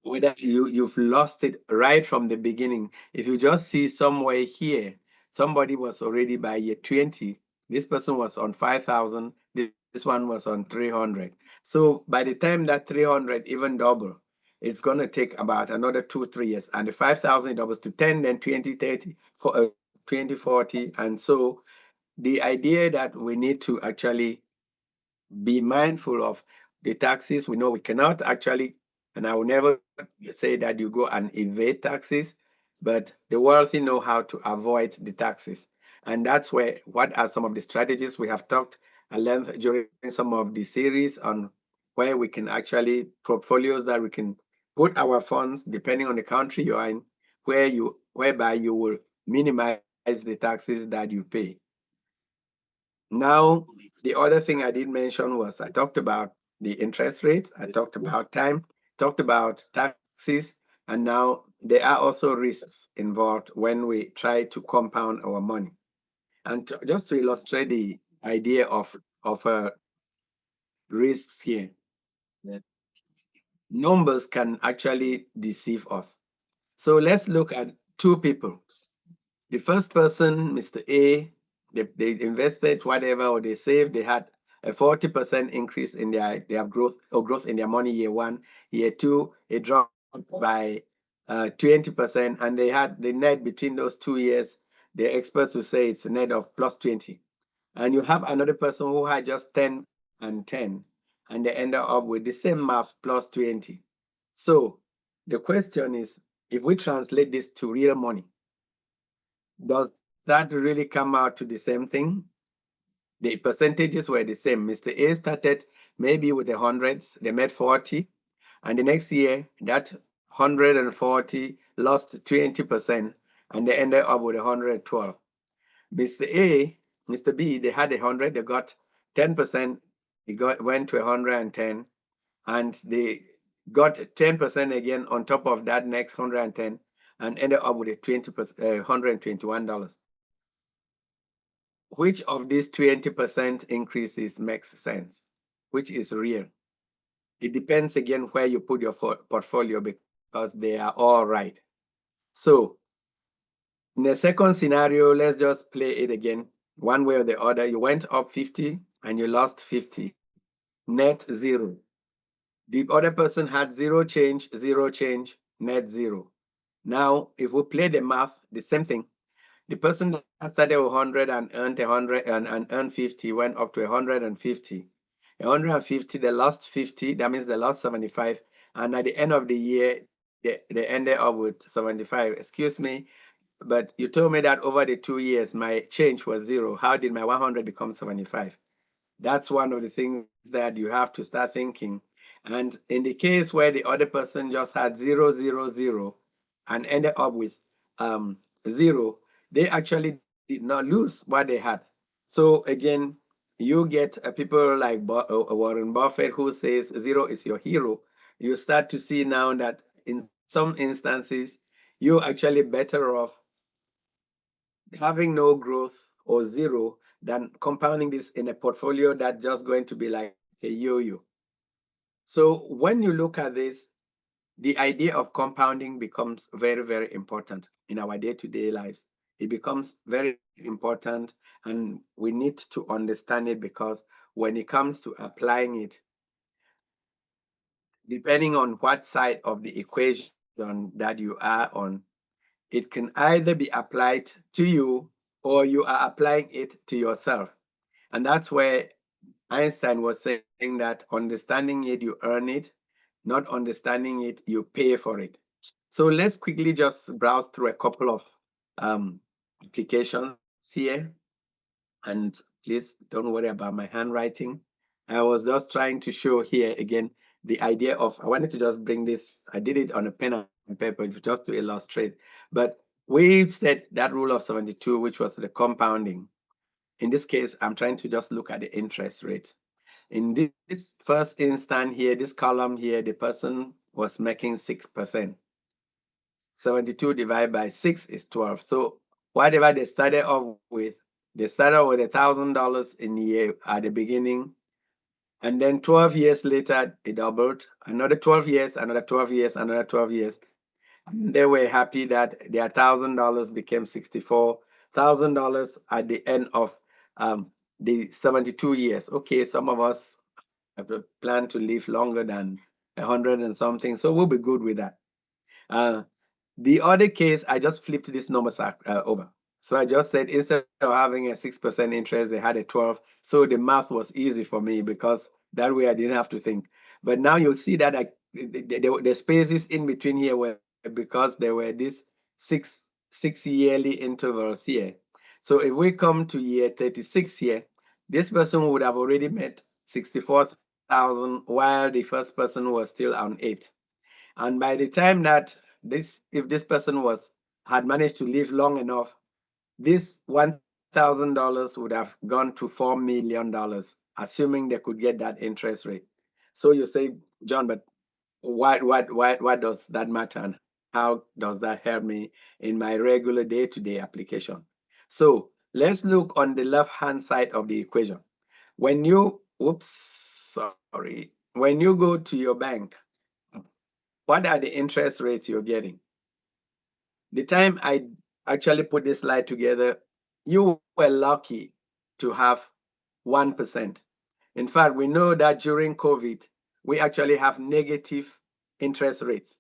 whether you've lost it right from the beginning. If you just see somewhere here, somebody was already by year 20, this person was on 5,000, this one was on 300. So by the time that 300 even double, it's going to take about another 2 3 years, and the 5,000 doubles to 10, then 20 30 for 20 40. And so the idea that we need to actually be mindful of the taxes. We know we cannot actually, and I will never say that you go and evade taxes, but the wealthy know how to avoid the taxes. And that's where, what are some of the strategies we have talked at length during some of the series on where we can actually, portfolios that we can put our funds, depending on the country you're in, whereby you will minimize the taxes that you pay. Now, the other thing I did mention was I talked about the interest rates, I talked about time, talked about taxes, and now there are also risks involved when we try to compound our money. And just to illustrate the idea of risks here, numbers can actually deceive us. So let's look at two people. The first person, Mr. A, they invested whatever, or they saved, they had a 40% increase in their growth in their money year one. Year two, it dropped by 20%, and they had the net between those 2 years. The experts will say it's a net of plus 20. And you have another person who had just 10 and 10, and they ended up with the same math plus 20. So the question is, if we translate this to real money, does that really come out to the same thing? The percentages were the same. Mr. A started maybe with the hundreds, they made 40, and the next year that 140 lost 20%, and they ended up with 112. Mr. B, they had 100, they got 10%, went to 110, and they got 10% again on top of that next 110, and ended up with a $121. Which of these 20% increases makes sense? Which is real? It depends again where you put your portfolio, because they are all right. So in the second scenario, let's just play it again. One way or the other, you went up 50 and you lost 50. Net zero. The other person had zero change, net zero. Now, if we play the math, the same thing. The person that started 100 and earned 100 and earned 50 went up to 150. 150, they lost 50. That means they lost 75. And at the end of the year, they ended up with 75. Excuse me, but you told me that over the 2 years, my change was zero. How did my 100 become 75? That's one of the things that you have to start thinking. And in the case where the other person just had 000 and ended up with zero, they actually did not lose what they had. So again, you get people like Warren Buffett, who says zero is your hero. You start to see now that in some instances, you're actually better off having no growth or zero than compounding this in a portfolio that's just going to be like a yo-yo. So when you look at this, the idea of compounding becomes very, very important in our day-to-day lives. It becomes very important, and we need to understand it, because when it comes to applying it, depending on what side of the equation that you are on, it can either be applied to you or you are applying it to yourself. And that's where Einstein was saying that understanding it, you earn it, not understanding it, you pay for it. So let's quickly just browse through a couple of applications here. And please don't worry about my handwriting. I was just trying to show here again the idea of, I wanted to just bring this, I did it on a pen and paper just to illustrate. But we said that rule of 72, which was the compounding. In this case, I'm trying to just look at the interest rate. In this first instance here, this column here, the person was making 6%. 72 divided by 6 is 12. So whatever they started off with, they started with $1,000 in the year at the beginning. And then 12 years later, it doubled. Another 12 years, another 12 years, another 12 years. And they were happy that their $1,000 became $64,000 at the end of the 72 years. Okay, some of us have planned to live longer than 100 and something, so we'll be good with that. The other case, I just flipped this number over. So I just said instead of having a 6% interest, they had a 12. So the math was easy for me, because that way I didn't have to think. But now you'll see that the spaces in between here were because there were these six yearly intervals here. So if we come to year 36 here, this person would have already met 64,000 while the first person was still on 8. And by the time that if this person had managed to live long enough, this $1,000 would have gone to $4 million, assuming they could get that interest rate. So you say, John, but why does that matter? And how does that help me in my regular day-to-day application? So Let's look on the left-hand side of the equation. When you, when you go to your bank, what are the interest rates you're getting? The time I actually put this slide together, you were lucky to have 1%. In fact, we know that during COVID, we actually have negative interest rates.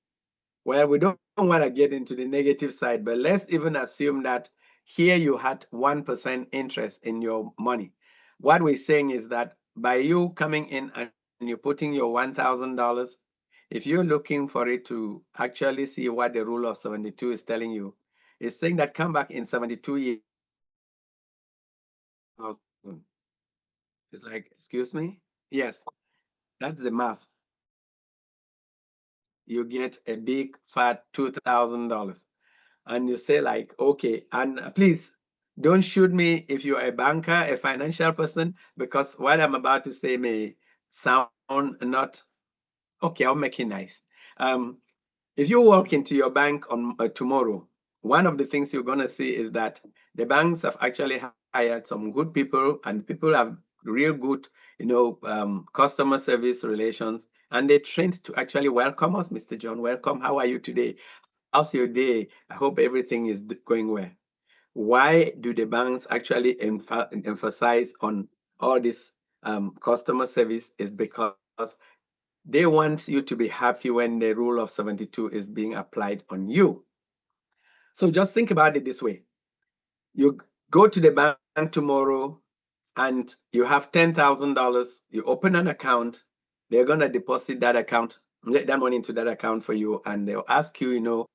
Well, we don't want to get into the negative side, but let's even assume that here you had 1% interest in your money. What we're saying is that by you coming in and you're putting your $1,000, if you're looking for it to actually see what the rule of 72 is telling you, it's saying that come back in 72 years. It's like, excuse me? Yes, that's the math. You get a big fat $2,000. And you say like, okay, and please don't shoot me if you're a banker, a financial person, because what I'm about to say may sound not, okay, I'll make it nice. If you walk into your bank on tomorrow, one of the things you're gonna see is that the banks have actually hired some good people, and people have real good, customer service relations, and they trained to actually welcome us. Mr. John, welcome. How are you today? How's your day? I hope everything is going well. Why do the banks actually emphasize on all this customer service? Is because they want you to be happy when the rule of 72 is being applied on you. So just think about it this way. You go to the bank tomorrow and you have $10,000. You open an account. They're going to deposit that money into that account for you. And they'll ask you,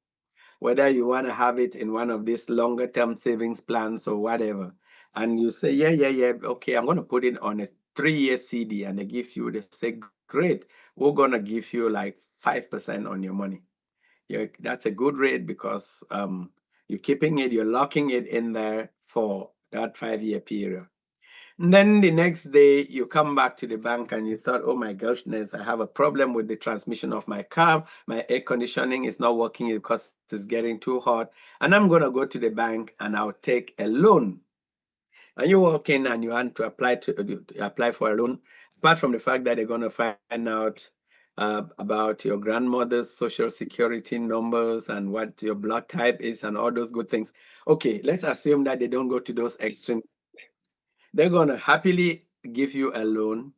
whether you want to have it in one of these longer term savings plans or whatever. And you say, yeah, okay, I'm going to put it on a 3-year CD, and they say, great, we're going to give you like 5% on your money. That's a good rate because you're keeping it, you're locking it in there for that 5-year period. And then the next day you come back to the bank and you thought, oh my goodness, I have a problem with the transmission of my car. My air conditioning is not working because it's getting too hot. And I'm going to go to the bank and I'll take a loan. And you walk in and you want to apply for a loan. Apart from the fact that they're going to find out about your grandmother's social security numbers and what your blood type is and all those good things. Okay, let's assume that they don't go to those extremes. They're going to happily give you a loan,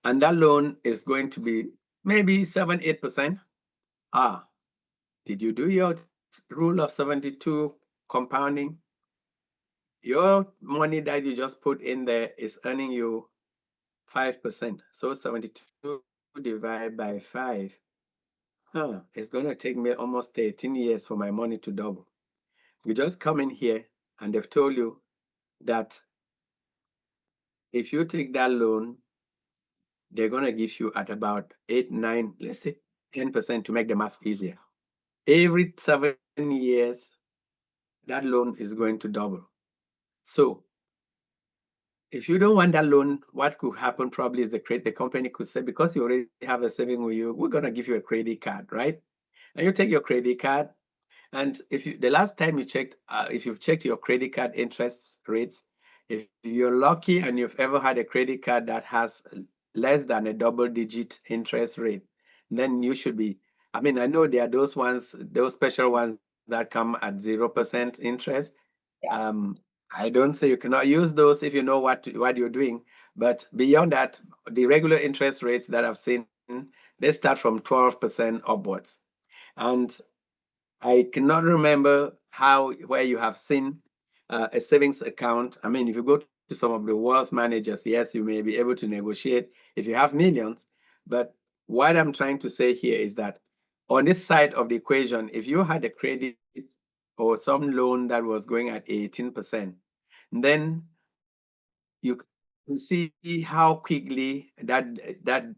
and that loan is going to be maybe 7-8%. Did you do your rule of 72 compounding? Your money that you just put in there is earning you 5%. So 72 divided by 5. It's going to take me almost 13 years for my money to double. You just come in here and they've told you that if you take that loan, they're going to give you at about 8, 9, let's say 10% to make the math easier. Every 7 years, that loan is going to double. So if you don't want that loan, what could happen probably is the company could say, because you already have a saving with you, we're going to give you a credit card, right? And you take your credit card, and the last time you checked, if you've checked your credit card interest rates, if you're lucky and you've ever had a credit card that has less than a double-digit interest rate, then you should be. I mean, I know there are those special ones that come at 0% interest. I don't say you cannot use those if you know what you're doing, but beyond that, the regular interest rates that I've seen, they start from 12% upwards. And I cannot remember where you have seen a savings account. I mean, if you go to some of the wealth managers, yes, you may be able to negotiate if you have millions. But what I'm trying to say here is that on this side of the equation, if you had a credit or some loan that was going at 18%, then you can see how quickly that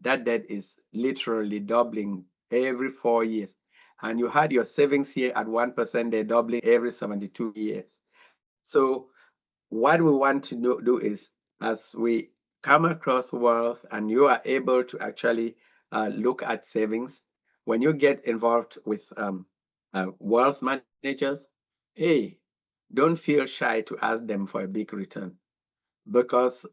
debt is literally doubling every 4 years. And you had your savings here at 1%, they're doubling every 72 years. So what we want to do is, as we come across wealth and you are able to actually look at savings, when you get involved with wealth managers, hey, don't feel shy to ask them for a big return, because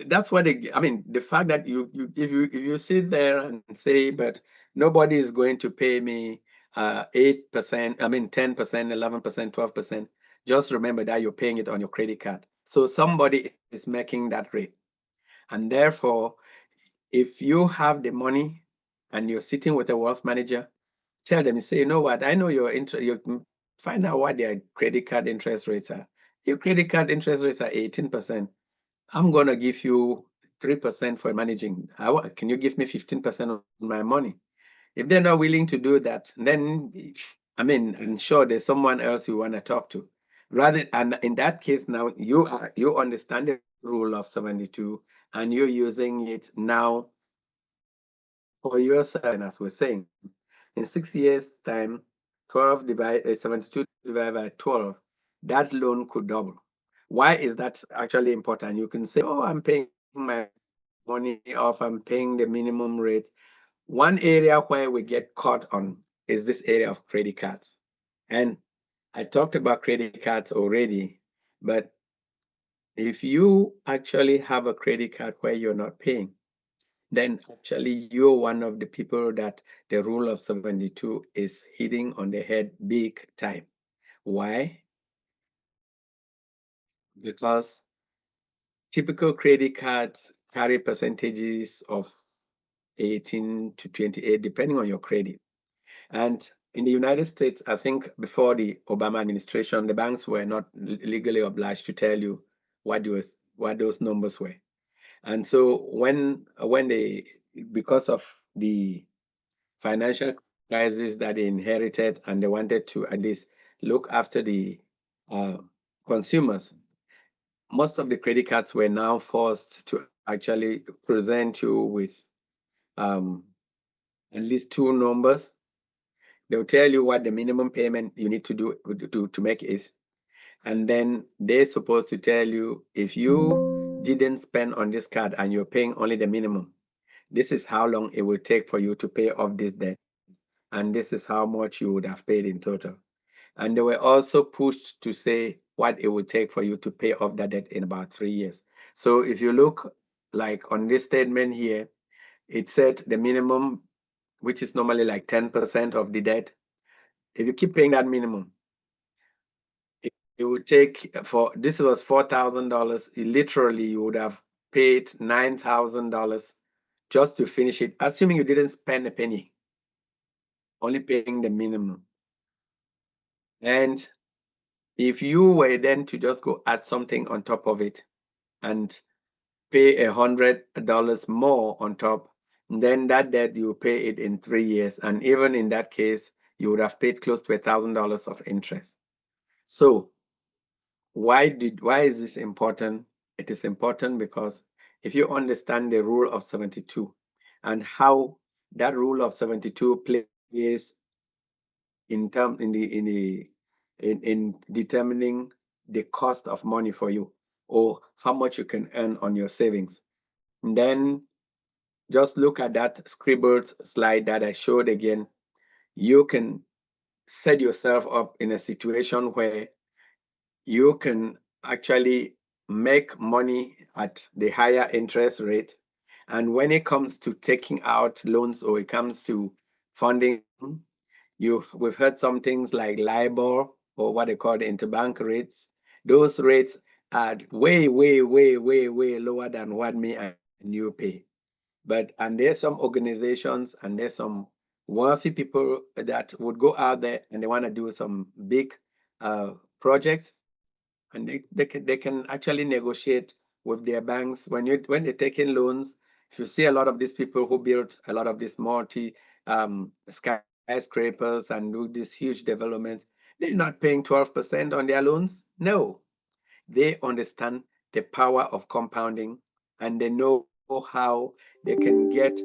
that's what they, I mean, the fact that if you sit there and say, but nobody is going to pay me 8%, I mean 10%, 11%, 12%, just remember that you're paying it on your credit card. So somebody is making that rate. And therefore, if you have the money and you're sitting with a wealth manager, tell them, you say, you know what, I know your interest, you find out what their credit card interest rates are. Your credit card interest rates are 18%. I'm going to give you 3% for managing. Can you give me 15% of my money? If they're not willing to do that, then, I mean, I'm sure there's someone else you want to talk to. Rather, and in that case, now you understand the rule of 72 and you're using it now for yourself. And as we're saying, in 6 years' time, 72 divided by 12, that loan could double. Why is that actually important? You can say, oh, I'm paying my money off, I'm paying the minimum rate. One area where we get caught on is this area of credit cards. And I talked about credit cards already, but if you actually have a credit card where you're not paying, then actually you're one of the people that the rule of 72 is hitting on the head big time. Why? Because typical credit cards carry percentages of 18 to 28, depending on your credit. And in the United States, I think before the Obama administration, the banks were not legally obliged to tell you what those numbers were. And so when they, because of the financial crisis that they inherited, and they wanted to at least look after the uh, consumers, most of the credit cards were now forced to actually present you with at least two numbers. They'll tell you what the minimum payment you need to do to make is. And then they're supposed to tell you, if you didn't spend on this card and you're paying only the minimum, this is how long it will take for you to pay off this debt. And this is how much you would have paid in total. And they were also pushed to say what it would take for you to pay off that debt in about 3 years. So if you look like on this statement here, it said the minimum, which is normally like 10% of the debt. If you keep paying that minimum, it would take, for this was $4,000. Literally, you would have paid $9,000 just to finish it, assuming you didn't spend a penny, only paying the minimum. And if you were then to just go add something on top of it and pay $100 more on top, then that debt you pay it in 3 years. And even in that case, you would have paid close to $1,000 of interest. So why is this important? It is important because if you understand the rule of 72 and how that rule of 72 plays in determining the cost of money for you, or how much you can earn on your savings, and then just look at that scribbled slide that I showed again. You can set yourself up in a situation where you can actually make money at the higher interest rate. And when it comes to taking out loans, or it comes to funding, we've heard some things like LIBOR, or what they call the interbank rates. Those rates are way, way, way, way, way lower than what me and you pay. And there's some organizations and there's some wealthy people that would go out there and they want to do some big projects, and they can actually negotiate with their banks when they're taking loans. If you see a lot of these people who built a lot of these multi skyscrapers and do these huge developments, they're not paying 12% on their loans. No, they understand the power of compounding, and they know how they can get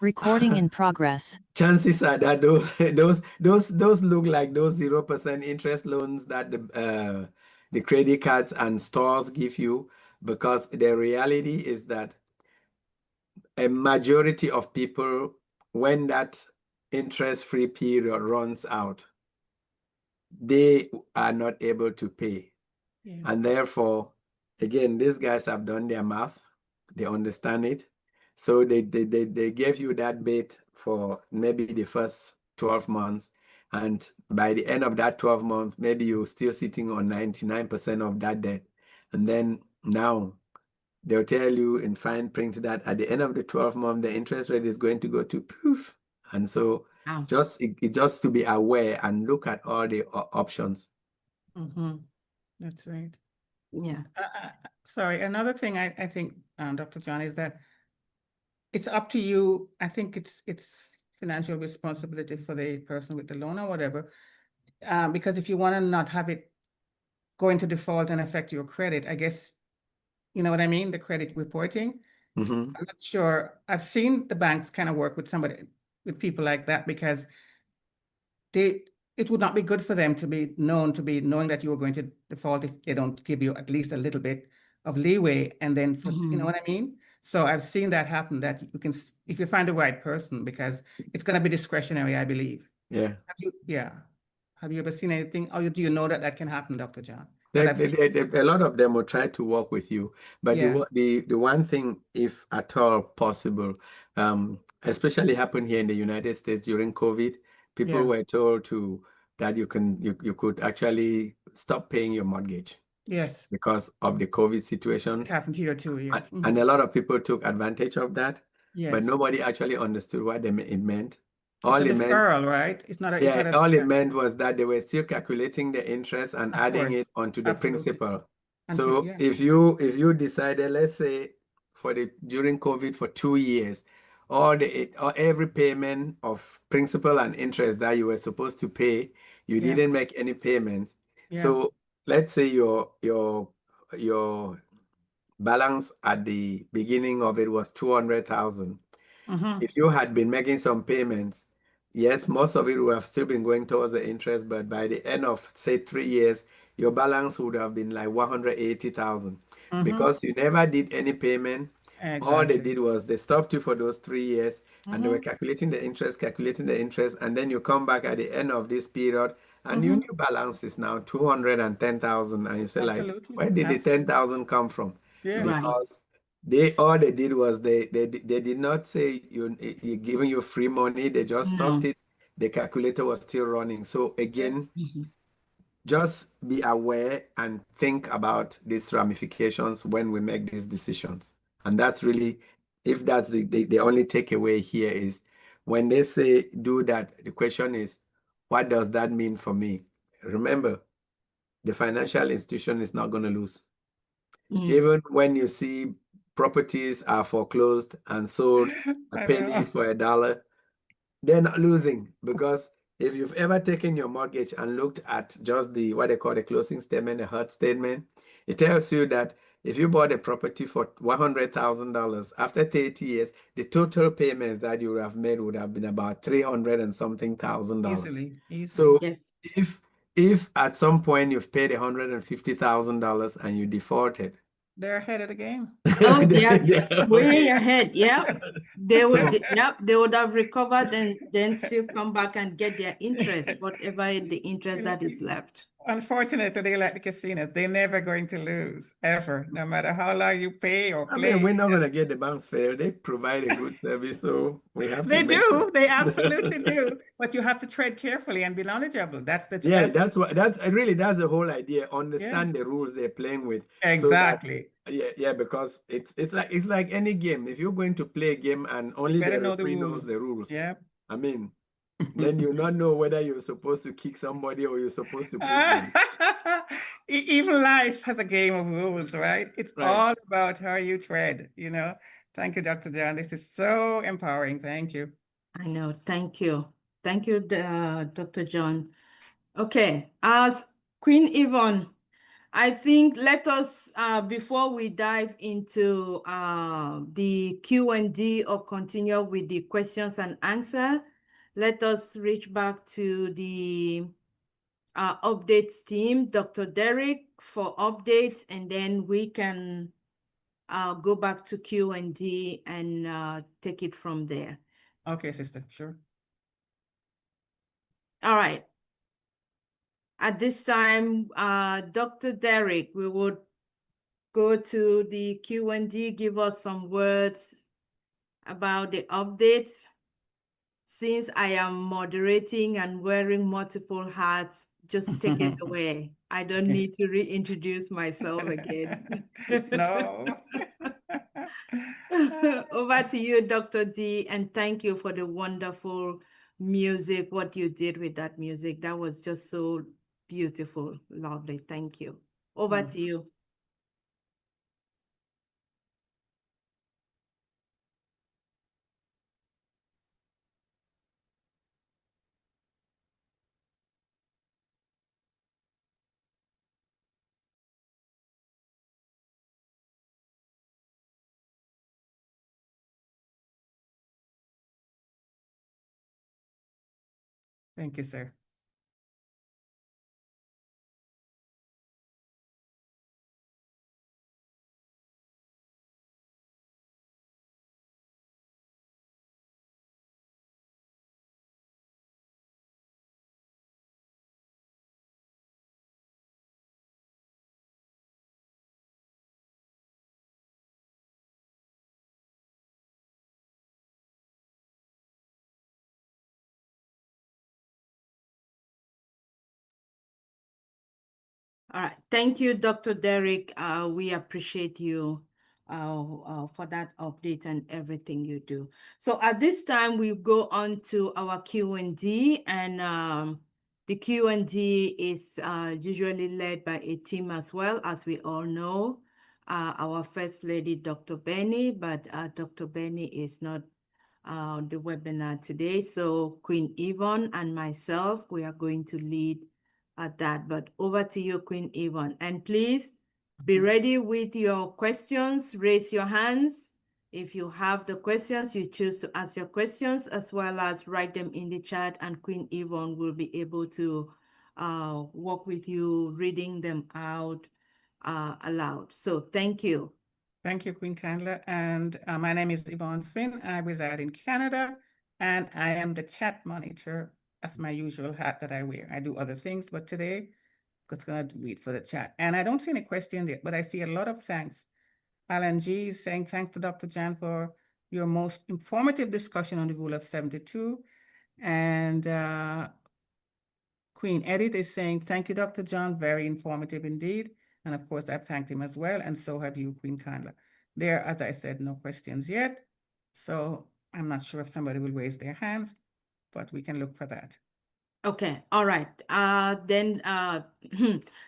Recording in progress. Chances are that those look like those 0% interest loans that the credit cards and stores give you, because the reality is that a majority of people, when that interest-free period runs out, they are not able to pay. Yeah. And therefore, again, these guys have done their math, they understand it. So they gave you that bait for maybe the first 12 months. And by the end of that 12 months, maybe you're still sitting on 99% of that debt. And then now they'll tell you in fine print that at the end of the 12 month, the interest rate is going to go to poof. And so Wow. just to be aware and look at all the options. Mm-hmm. That's right. Yeah. Sorry, another thing I think, Dr. John, is that it's up to you. I think it's financial responsibility for the person with the loan or whatever. Because if you want to not have it go into default and affect your credit, I guess, you know what I mean? The credit reporting. Mm-hmm. I'm not sure. I've seen the banks kind of work with people like that, because it would not be good for them to be knowing that you are going to default if they don't give you at least a little bit of leeway. And then you know what I mean? So I've seen that happen, that you can, if you find the right person, because it's going to be discretionary, I believe. Yeah. Have you ever seen anything, or do you know that can happen, Dr. John? A lot of them will try to work with you, but Yeah. the one thing, if at all possible, especially happened here in the United States during COVID, people were told that you could actually stop paying your mortgage. Yes. Because of the COVID situation. It happened here too, yeah. And a lot of people took advantage of that, Yes. but nobody actually understood what it meant. It's a deferral, right? It's not a all it meant was that they were still calculating the interest and adding it onto the principal. So if you decided, let's say during COVID for 2 years, or every payment of principal and interest that you were supposed to pay, you didn't make any payments. So let's say your balance at the beginning of it was 200,000. If you had been making some payments, yes, most of it would have still been going towards the interest, but by the end of, say, 3 years, your balance would have been like 180,000. Because you never did any payment. Exactly. All they did was they stopped you for those 3 years, and they were calculating the interest, and then you come back at the end of this period, and your new balance is now 210,000, and you say, like, where did the 10,000 come from? Yeah. Because all they did was they did not say you're giving you free money. They just stopped it. The calculator was still running. So again, just be aware and think about these ramifications when we make these decisions. And that's really, if that's the only takeaway here, is when they say do that, the question is, what does that mean for me? Remember, the financial institution is not going to lose. Even when you see properties are foreclosed and sold a penny for $1, they're not losing, because if you've ever taken your mortgage and looked at just what they call the closing statement, the HUD statement, it tells you that if you bought a property for $100,000, after 30 years, the total payments that you would have made would have been about $300 and something thousand. Easily. So if at some point you've paid $150,000 and you defaulted, they're ahead of the game. Oh, yeah, way ahead. Yeah, they would. They would have recovered and then still come back and get their interest, whatever the interest that is left. Unfortunately, they like the casinos. They're never going to lose, ever, no matter how long you pay or play. I mean, we're not going to get the banks fair. They provide a good service, so we have to. They do. They absolutely do. But you have to tread carefully and be knowledgeable. That's the that's the whole idea. Understand the rules they're playing with. Exactly. So that, because it's like any game. If you're going to play a game and only the referee knows the rules, I mean, then you not know whether you're supposed to kick somebody or you're supposed to push them. Even life has a game of rules, right? It's all about how you tread, Thank you, Dr. John. This is so empowering. Thank you. I know. Thank you. Thank you, Dr. John. Okay. As Queen Yvonne, I think let us, before we dive into the Q&D or continue with the questions and answer, let us reach back to the updates team, Dr. Derek, for updates, and then we can go back to Q&D and take it from there. Okay, sister, sure. All right. At this time, Dr. Derek, we would go to the Q&D, give us some words about the updates. Since I am moderating and wearing multiple hats, just take it away. I don't need to reintroduce myself again. No. Over to you, Dr. D, and thank you for the wonderful music, what you did with that music. That was just so beautiful, lovely. Thank you. Over to you. Thank you, sir. All right. Thank you, Dr. Derek. We appreciate you for that update and everything you do. So at this time, we go on to our Q&D, and the Q&D is usually led by a team as well, as we all know. Our First Lady, Dr. Benny, but Dr. Benny is not the webinar today. So Queen Yvonne and myself, we are going to lead at that. But over to you, Queen Yvonne. And please be ready with your questions. Raise your hands. If you have the questions, you choose to ask your questions as well as write them in the chat, and Queen Yvonne will be able to work with you, reading them out aloud. So thank you. Thank you, Queen Candler. And my name is Yvonne Finn. I reside in Canada, and I am the chat monitor. That's my usual hat that I wear. I do other things, but today I'm just going to wait for the chat. And I don't see any questions yet, but I see a lot of thanks. Alan G is saying, thanks to Dr. Jan for your most informative discussion on the Rule of 72. And Queen Edith is saying, thank you, Dr. John, very informative indeed. And of course, I've thanked him as well. And so have you, Queen Candler. There, as I said, no questions yet. So I'm not sure if somebody will raise their hands, but we can look for that. Okay, all right. Then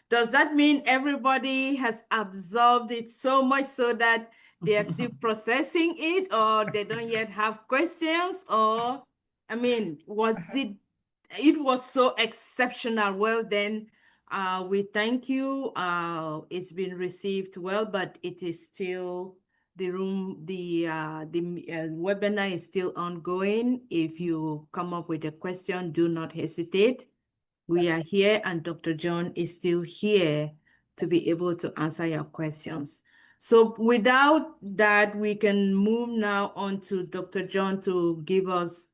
does that mean everybody has absorbed it so much so that they are still processing it, or they don't yet have questions? Or, I mean, it was so exceptional. Well, then we thank you. It's been received well, but it is still the webinar is still ongoing. If you come up with a question, do not hesitate. We are here, and Dr. John is still here to be able to answer your questions. So without that, we can move now on to Dr. John to give us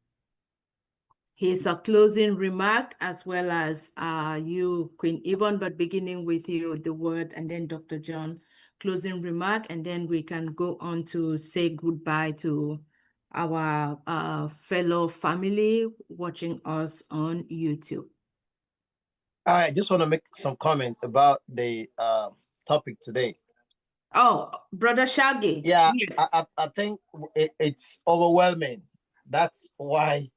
his closing remark, as well as you, Queen Yvonne, but beginning with you, the word, and then Dr. John, closing remark, and then we can go on to say goodbye to our fellow family watching us on YouTube. I just want to make some comment about the topic today. Oh, Brother Shaggy. Yeah, yes. I think it's overwhelming. That's why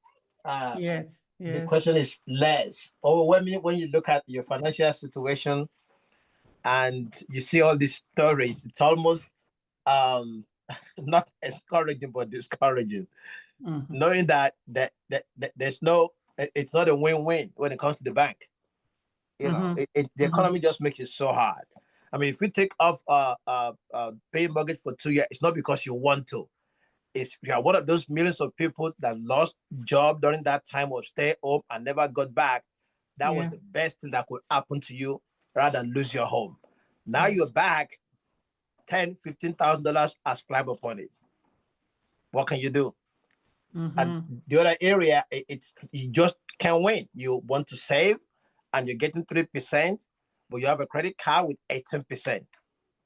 Yes. the question is less overwhelming when you look at your financial situation and you see all these stories. It's almost not encouraging but discouraging, knowing that there's no, it's not a win-win when it comes to the bank. You know, the economy just makes it so hard. I mean, if you take off pay mortgage for 2 years, it's not because you want to. It's you are one of those millions of people that lost job during that time or stay home and never got back. That was the best thing that could happen to you rather than lose your home. Now you're back, $10,000-$15,000 has climbed upon it. What can you do? And the other area, it's you just can't win. You want to save, and you're getting 3%, but you have a credit card with 18%.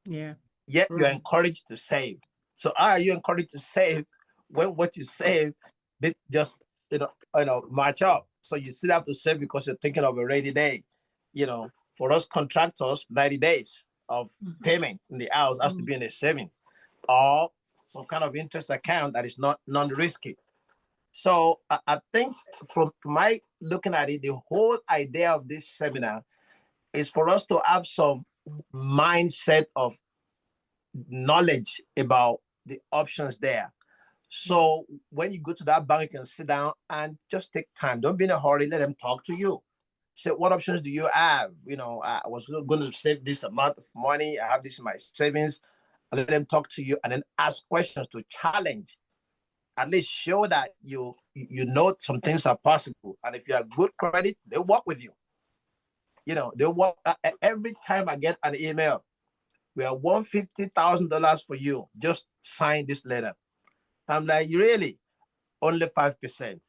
Yeah. Yet you're encouraged to save. So are you encouraged to save when what you save they just march up? So you still have to save because you're thinking of a rainy day. For us contractors, 90 days of payment in the house has to be in a savings or some kind of interest account that is not non-risky. So I think from my looking at it, the whole idea of this seminar is for us to have some mindset of knowledge about the options there. So when you go to that bank, you can sit down and just take time. Don't be in a hurry. Let them talk to you. Say, what options do you have? I was going to save this amount of money. I have this in my savings. And let them talk to you and then ask questions to challenge. At least show that you know some things are possible. And if you have good credit, they work with you. They work. Every time I get an email, we have $150,000 for you. Just sign this letter. I'm like, really? Only 5%.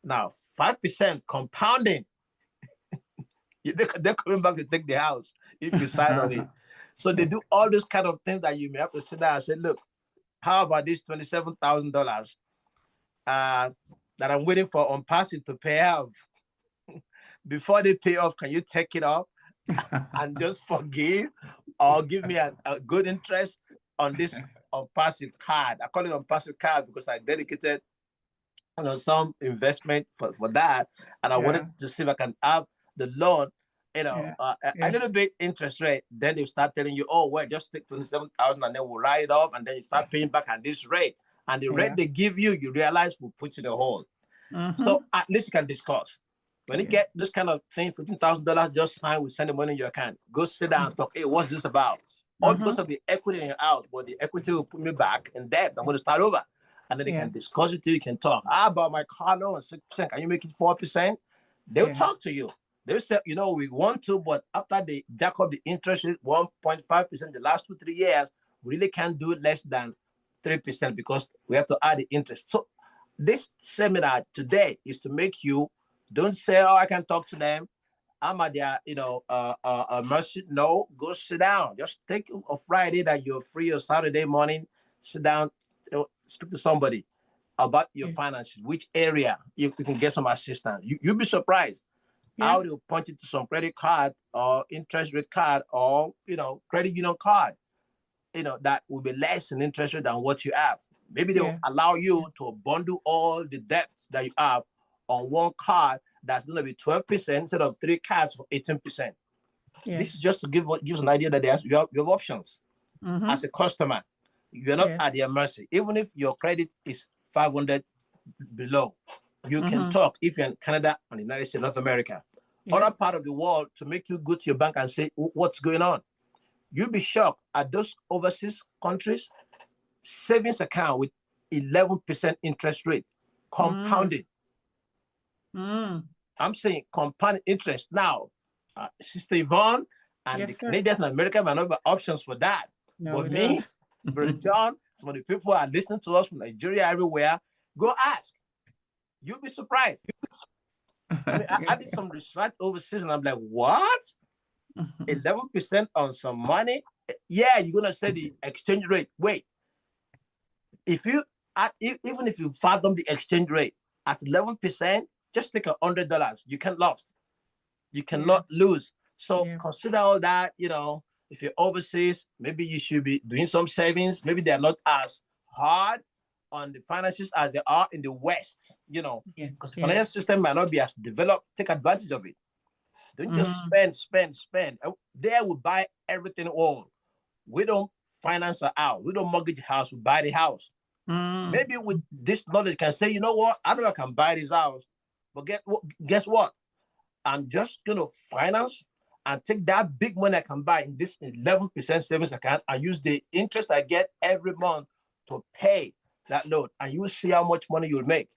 Now, 5% compounding. They're coming back to take the house if you sign on it. So they do all those kind of things that you may have to sit down and say, look, how about this $27,000 that I'm waiting for on passive to pay off? Before they pay off, can you take it off and just forgive or give me a good interest on this on passive card? I call it on passive card because I dedicated some investment for that, and I wanted to see if I can have the loan, a little bit interest rate. Then they start telling you, oh, well, just take 27,000 and then we'll write it off, and then you start paying back at this rate. And the rate they give you, you realize will put you in a hole. So at least you can discuss. When you get this kind of thing, $15,000, just sign, we send the money in your account. Go sit down and talk. Hey, what's this about? All because of the equity in your house, but the equity will put me back in debt. I'm going to start over. And then they can discuss it. You can talk. How about my car loan? 6%. Can you make it 4%? They'll talk to you. They'll say, we want to, but after they jack up the interest rate 1.5% the last 2-3 years, we really can't do less than 3% because we have to add the interest. So this seminar today is to make you don't say, oh, I can talk to them. I'm at their, mercy. No, go sit down. Just take a Friday that you're free or Saturday morning, sit down, speak to somebody about your finances, which area you can get some assistance. You'll be surprised how they'll point you to some credit card or interest rate card or, credit union card, that will be less in interest rate than what you have. Maybe they'll allow you to bundle all the debts that you have on one card that's going to be 12% instead of 3 cards for 18%. This is just to give an idea that you have options as a customer. You're not at their mercy. Even if your credit is 500 below, you can talk if you're in Canada and the United States, North America, other part of the world, to make you go to your bank and say, what's going on? You'll be shocked at those overseas countries, savings account with 11% interest rate, compounded. I'm saying compound interest. Now, Sister Yvonne and the Canadians and America might not have options for that. No, but me, Brother John, some of the people who are listening to us from Nigeria, everywhere, go ask. You'll be surprised. I did some research overseas and I'm like, what? 11% on some money? Yeah, you're going to say the exchange rate. Wait, even if you fathom the exchange rate at 11%, just take $100. You can't lose. You cannot lose. So consider all that, if you're overseas, maybe you should be doing some savings. Maybe they're not as hard on the finances as they are in the West, because the financial system might not be as developed. Take advantage of it. Don't just spend. There we buy everything all. We don't finance a house. We don't mortgage a house. We buy the house. Maybe with this knowledge, you can say, you know what? I know I can buy this house, but guess what? I'm just going to finance and take that big money I can buy in this 11% savings account and use the interest I get every month to pay that loan, and you will see how much money you'll make.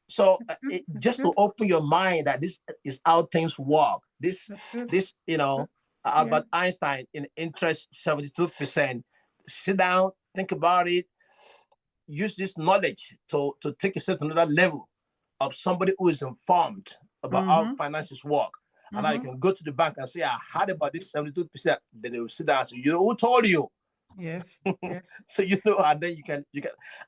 So just to open your mind that this is how things work. This Albert Einstein in interest 72%. Sit down, think about it, use this knowledge to take yourself to another level of somebody who is informed about how finances work. And now you can go to the bank and say, I heard about this 72%. Then they will sit down and say, you know, who told you? Yes. So and then you can.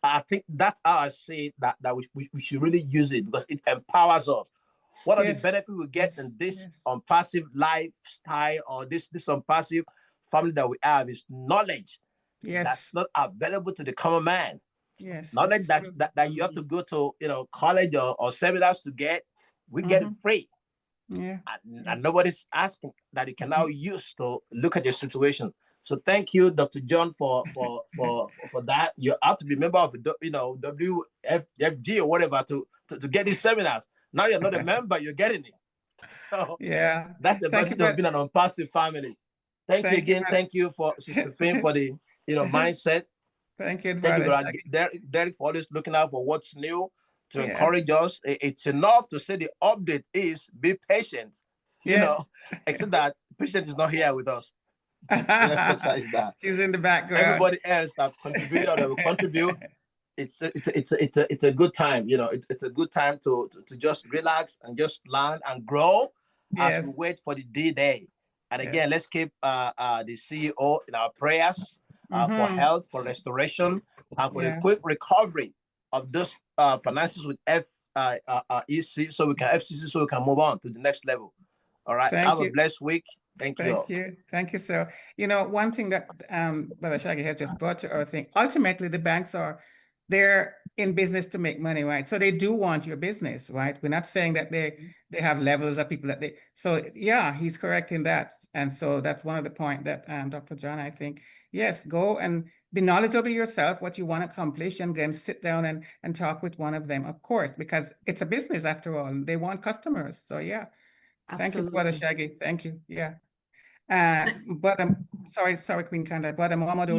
I think that's how I say that we should really use it, because it empowers us. What are the benefits we get in this unpassive lifestyle, or this unpassive family that we have, is knowledge that's not available to the common man. Knowledge that you have to go to college or seminars to get. We get it free. And nobody's asking, that you can now use to look at your situation. So thank you, Dr. John, for that. You have to be a member of WFG or whatever to get these seminars. Now you're not a member, you're getting it. So that's the benefit of being an unpassive family. Thank you again. Thank you for Sister Finn for the mindset. Thank you, Derek, for always looking out for what's new to encourage us. It's enough to say the update is be patient. Except that patient is not here with us. Emphasize that. She's in the background. Everybody else that contributed or that will contribute. It's a good time. It's a good time to just relax and just learn and grow as we wait for the D-Day. And again, let's keep the CEO in our prayers for health, for restoration, and for the quick recovery of those finances with FCC, so we can move on to the next level. All right. Have a blessed week. Thank you. Thank you, sir. One thing that Brother Shaggy has just brought to our thing, ultimately the banks they're in business to make money, right? So they do want your business, right? We're not saying that they have levels of people so he's correct in that. And so that's one of the points that Dr. John, I think, yes, go and be knowledgeable yourself, what you want to accomplish, and then sit down and talk with one of them, of course, because it's a business after all, and they want customers. So Thank you, Brother Shaggy. Thank you. But sorry, Queen Kanda. Brother Mohammed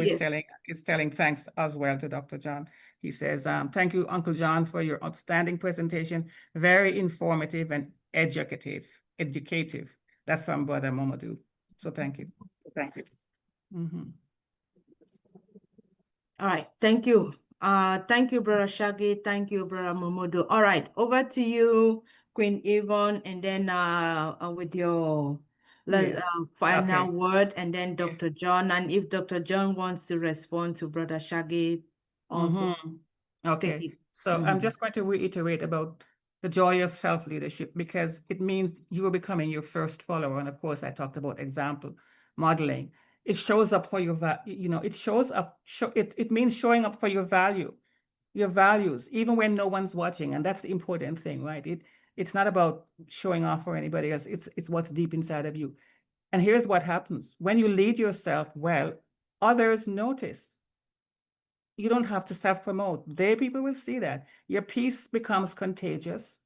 is telling thanks as well to Dr. John. He says, thank you, Uncle John, for your outstanding presentation. Very informative and educative. That's from Brother Mohammed. So thank you. All right. Thank you. Thank you, Brother Shaggy. Thank you, Brother Momodu. All right. Over to you, Queen Yvonne, and then with your final word, and then Dr. John. And if Dr. John wants to respond to Brother Shaggy also. Okay. So I'm just going to reiterate about the joy of self-leadership, because it means you are becoming your first follower. And of course, I talked about example modeling. It shows up for your, it means showing up for your values, even when no one's watching. And that's the important thing, right? It's not about showing off for anybody else. It's what's deep inside of you. And here's what happens. When you lead yourself well, others notice. You don't have to self-promote. People will see that. Your peace becomes contagious.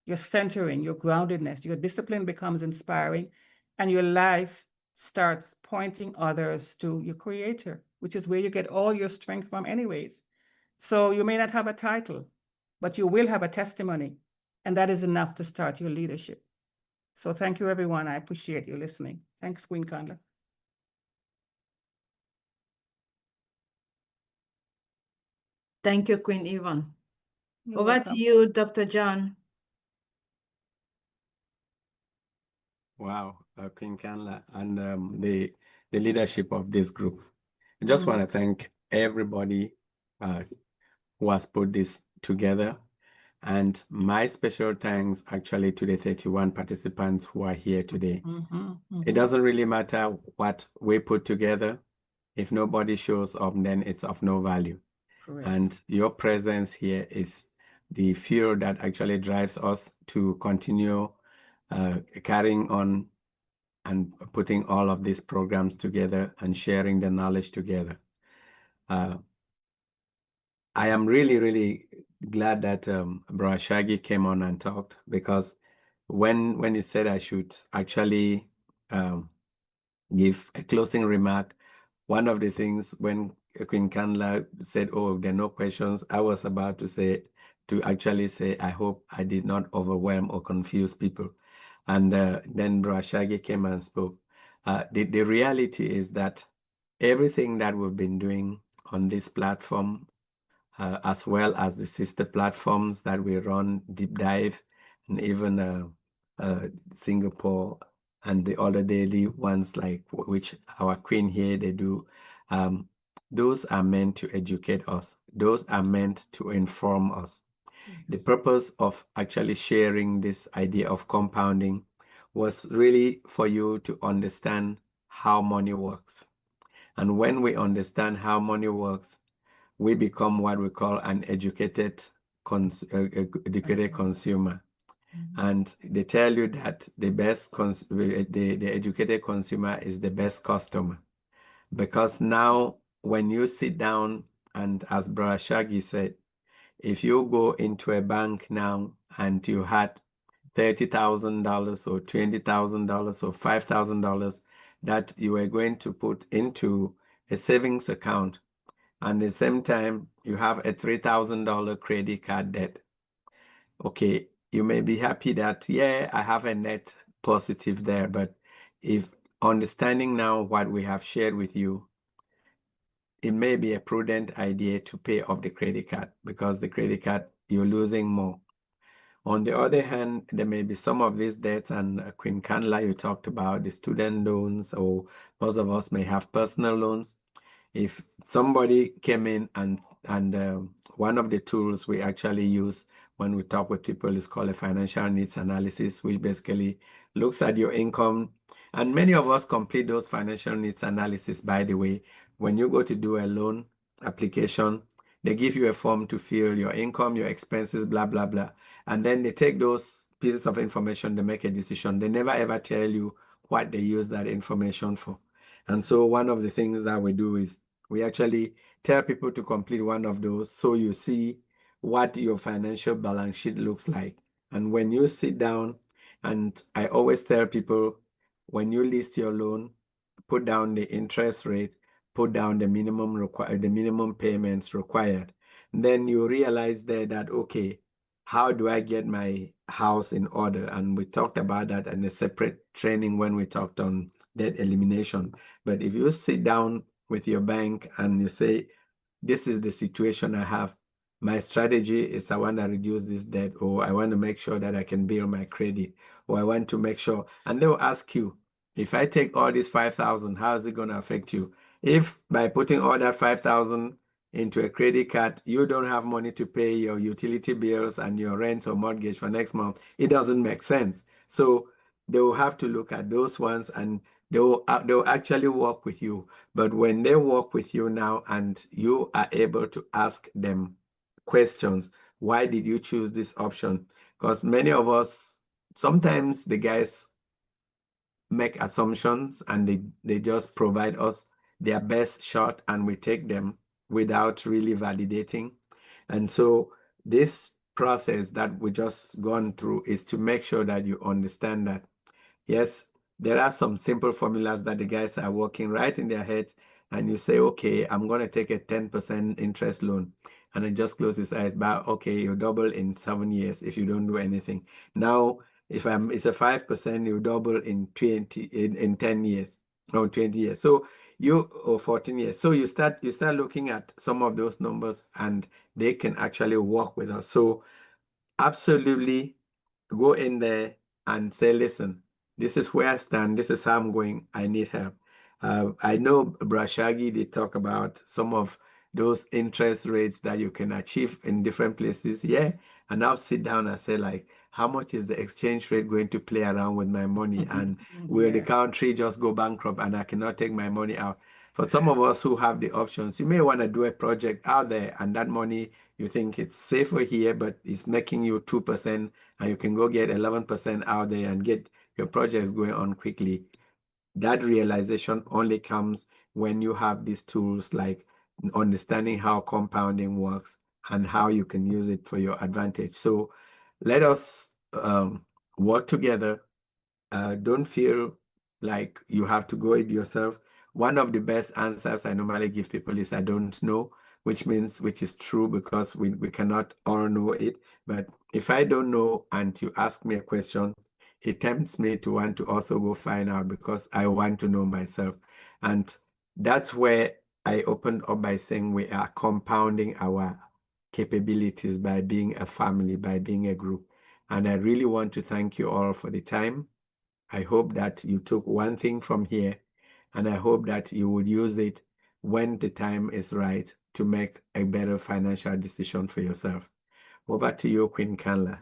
Your centering, your groundedness, your discipline becomes inspiring, and your life starts pointing others to your Creator, which is where you get all your strength from anyways. So you may not have a title, but you will have a testimony, and that is enough to start your leadership. So thank you, everyone. I appreciate you listening. Thanks, Queen Kanda. Thank you, Queen Yvonne. Over to you, Dr. John. Wow, Queen Kanda and the leadership of this group. I just want to thank everybody who has put this together. And my special thanks actually to the 31 participants who are here today. It doesn't really matter what we put together. If nobody shows up, then it's of no value. Correct. And your presence here is the fuel that actually drives us to continue carrying on and putting all of these programs together and sharing the knowledge together. I am really, really glad that Brother Shaggy came on and talked, because when you said I should actually give a closing remark, one of the things when Queen Candla said, "Oh, there are no questions," I was about to say, I hope I did not overwhelm or confuse people. And then Brashagi came and spoke. The reality is that everything that we've been doing on this platform, as well as the sister platforms that we run, Deep Dive, and even Singapore, and the other daily ones like which our queen here they do, those are meant to educate us. Those are meant to inform us. The purpose of actually sharing this idea of compounding was really for you to understand how money works. And when we understand how money works, we become what we call an educated consumer. And they tell you that the educated consumer is the best customer. Because now when you sit down, and as Brother Shaggy said, if you go into a bank now and you had $30,000 or $20,000 or $5,000 that you were going to put into a savings account, and at the same time you have a $3,000 credit card debt, okay, you may be happy that, yeah, I have a net positive there, but if understanding now what we have shared with you, it may be a prudent idea to pay off the credit card, because the credit card, you're losing more. On the other hand, there may be some of these debts, and Queen Canla, you talked about the student loans, or most of us may have personal loans. If somebody came in and one of the tools we actually use when we talk with people is called a financial needs analysis, which basically looks at your income. And many of us complete those financial needs analysis, by the way. When you go to do a loan application, they give you a form to fill your income, your expenses, blah, blah, blah. And then they take those pieces of information, they make a decision. They never ever tell you what they use that information for. And so one of the things that we do is we actually tell people to complete one of those, so you see what your financial balance sheet looks like. And when you sit down, and I always tell people, when you list your loan, put down the interest rate, put down the minimum payments required. Then you realize there that, okay, how do I get my house in order? And we talked about that in a separate training when we talked on debt elimination. But if you sit down with your bank and you say, this is the situation I have, my strategy is I want to reduce this debt, or I want to make sure that I can build my credit, or I want to make sure, and they will ask you, if I take all this 5,000, how is it going to affect you? If by putting all that 5,000 into a credit card, you don't have money to pay your utility bills and your rent or mortgage for next month, it doesn't make sense. So they will have to look at those ones, and they'll actually work with you. But when they work with you now and you are able to ask them questions, why did you choose this option? Because many of us, sometimes the guys make assumptions and they just provide us their best shot and we take them without really validating. And so this process that we just gone through is to make sure that you understand that, yes, there are some simple formulas that the guys are working right in their heads, and you say, okay, I'm going to take a 10% interest loan. And then just close his eyes, but okay, you double in 7 years if you don't do anything. Now, if it's a 5%, you double in 10 years or 20 years. So or 14 years. So you start looking at some of those numbers, and they can actually work with us. So absolutely go in there and say, listen, this is where I stand, this is how I'm going, I need help. I know Brashagi did talk about some of those interest rates that you can achieve in different places. Yeah. And I'll sit down and say, like, how much is the exchange rate going to play around with my money? And will the country just go bankrupt and I cannot take my money out? For some of us who have the options, you may want to do a project out there, and that money, you think it's safer here, but it's making you 2%, and you can go get 11% out there and get your projects going on quickly. That realization only comes when you have these tools, like understanding how compounding works and how you can use it for your advantage. So let us work together. Don't feel like you have to go it yourself. One of the best answers I normally give people is I don't know, which is true because we cannot all know it. But if I don't know and you ask me a question, it tempts me to want to also go find out because I want to know myself. And that's where I opened up by saying we are compounding our capabilities by being a family, by being a group. And I really want to thank you all for the time. I hope that you took one thing from here, and I hope that you would use it when the time is right to make a better financial decision for yourself. Over to you, Queen Kanla.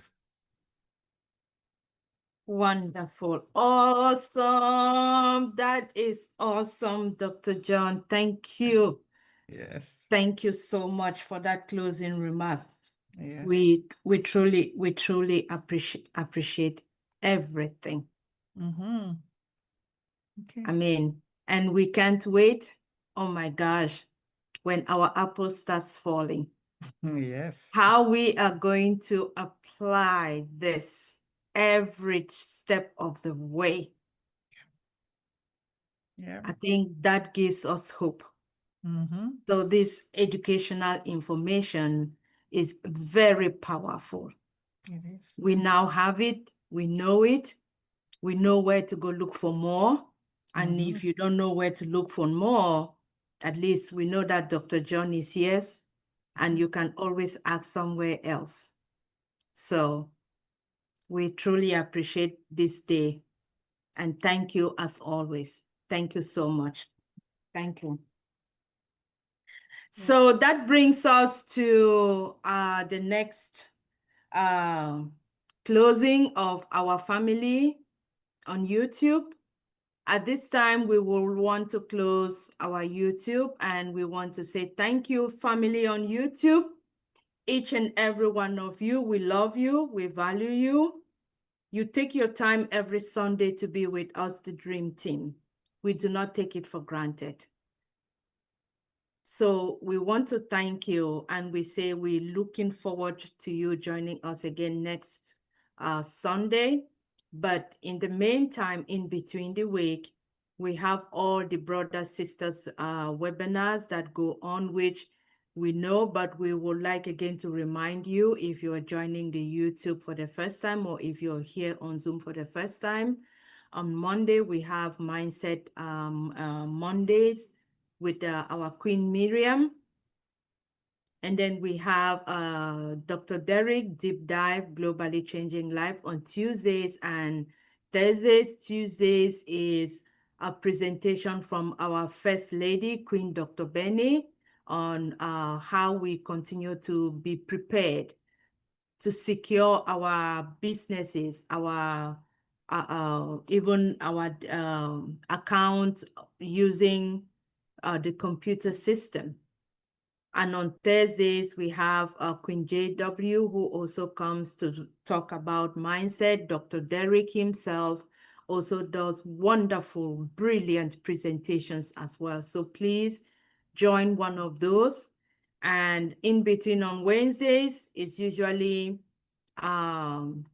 Wonderful. Awesome. That is awesome, Dr. John. Thank you. Yes. Thank you so much for that closing remark. Yeah. We truly appreciate everything. Mm-hmm. Okay. I mean, and we can't wait. Oh my gosh, when our apple starts falling, Yes. how we are going to apply this every step of the way. Yeah. I think that gives us hope. Mm-hmm. So this educational information is very powerful. It is. We now have it. We know it. We know where to go look for more. And if you don't know where to look for more, at least we know that Dr. John is here, and you can always ask somewhere else. So we truly appreciate this day. And thank you as always. Thank you so much. Thank you. So that brings us to the next closing of our family on YouTube. At this time, we will want to close our YouTube, and we want to say thank you, family on YouTube. Each and every one of you, we love you, we value you. You take your time every Sunday to be with us, the Dream Team. We do not take it for granted. So we want to thank you, and we say we're looking forward to you joining us again next Sunday. But in the meantime, in between the week, we have all the brothers, sisters webinars that go on, which we know, but we would like again to remind you, if you're joining the YouTube for the first time, or if you're here on Zoom for the first time, on Monday, we have Mindset Mondays with our Queen Miriam. And then we have Dr. Derek, Deep Dive, Globally Changing Life on Tuesdays and Thursdays. Tuesdays is a presentation from our First Lady, Queen Dr. Benny, on how we continue to be prepared to secure our businesses, our even our account using the computer system. And on Thursdays, we have Queen JW, who also comes to talk about mindset. Dr. Derek himself also does wonderful, brilliant presentations as well. So please join one of those. And in between on Wednesdays is usually Queen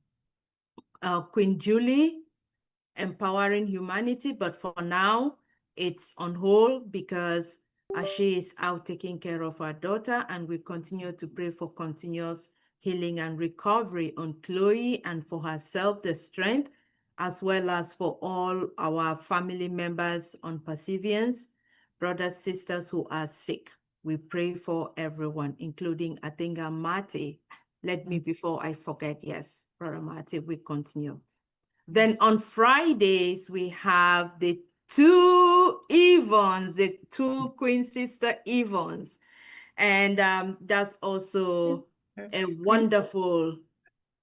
Julie, Empowering Humanity. But for now, it's on hold because she is out taking care of her daughter, and we continue to pray for continuous healing and recovery on Chloe, and for herself, the strength, as well as for all our family members on Perseverance, brothers, sisters who are sick. We pray for everyone, including Atinga Mati. Let me, before I forget, yes, Brother Mati, we continue. Then on Fridays, we have the two Evans, the two Queen Sister Evans. And that's also a wonderful...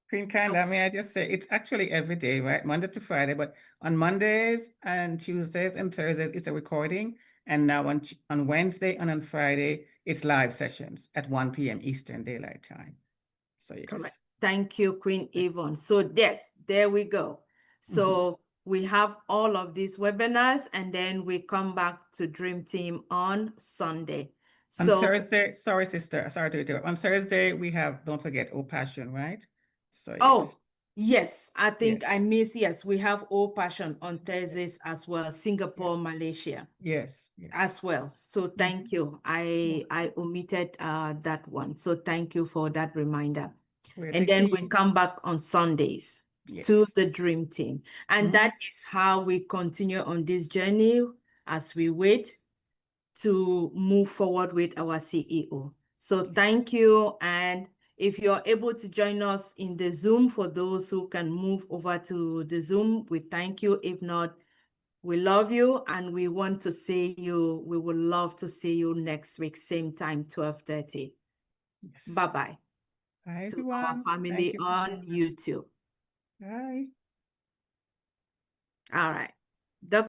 Queen Kanda, may I just say, it's actually every day, right? Monday to Friday, but on Mondays and Tuesdays and Thursdays, it's a recording. And now on Wednesday and on Friday, it's live sessions at 1 p.m. Eastern Daylight Time. So yes. Correct. Thank you, Queen Yvonne. So yes, there we go. So we have all of these webinars, and then we come back to Dream Team on Sunday. On So Thursday, sorry, sister, sorry to interrupt. On Thursday, we have, don't forget, Oh Passion, right? So yes. oh, Yes, I think Yes. I miss. Yes, we have All Passion on Thursdays as well. Singapore, Malaysia Yes. Yes. as well. So thank you. I omitted that one. So thank you for that reminder. We're And then we thinking- come back on Sundays to Yes. the Dream Team. And that is how we continue on this journey as we wait to move forward with our CEO. So thank you. And if you're able to join us in the Zoom, for those who can move over to the Zoom, we thank you. If not, we love you and we want to see you. We would love to see you next week, same time, 12:30. Yes. Bye-bye. Bye, To everyone. our family Thank you on very much. YouTube. Bye. All right.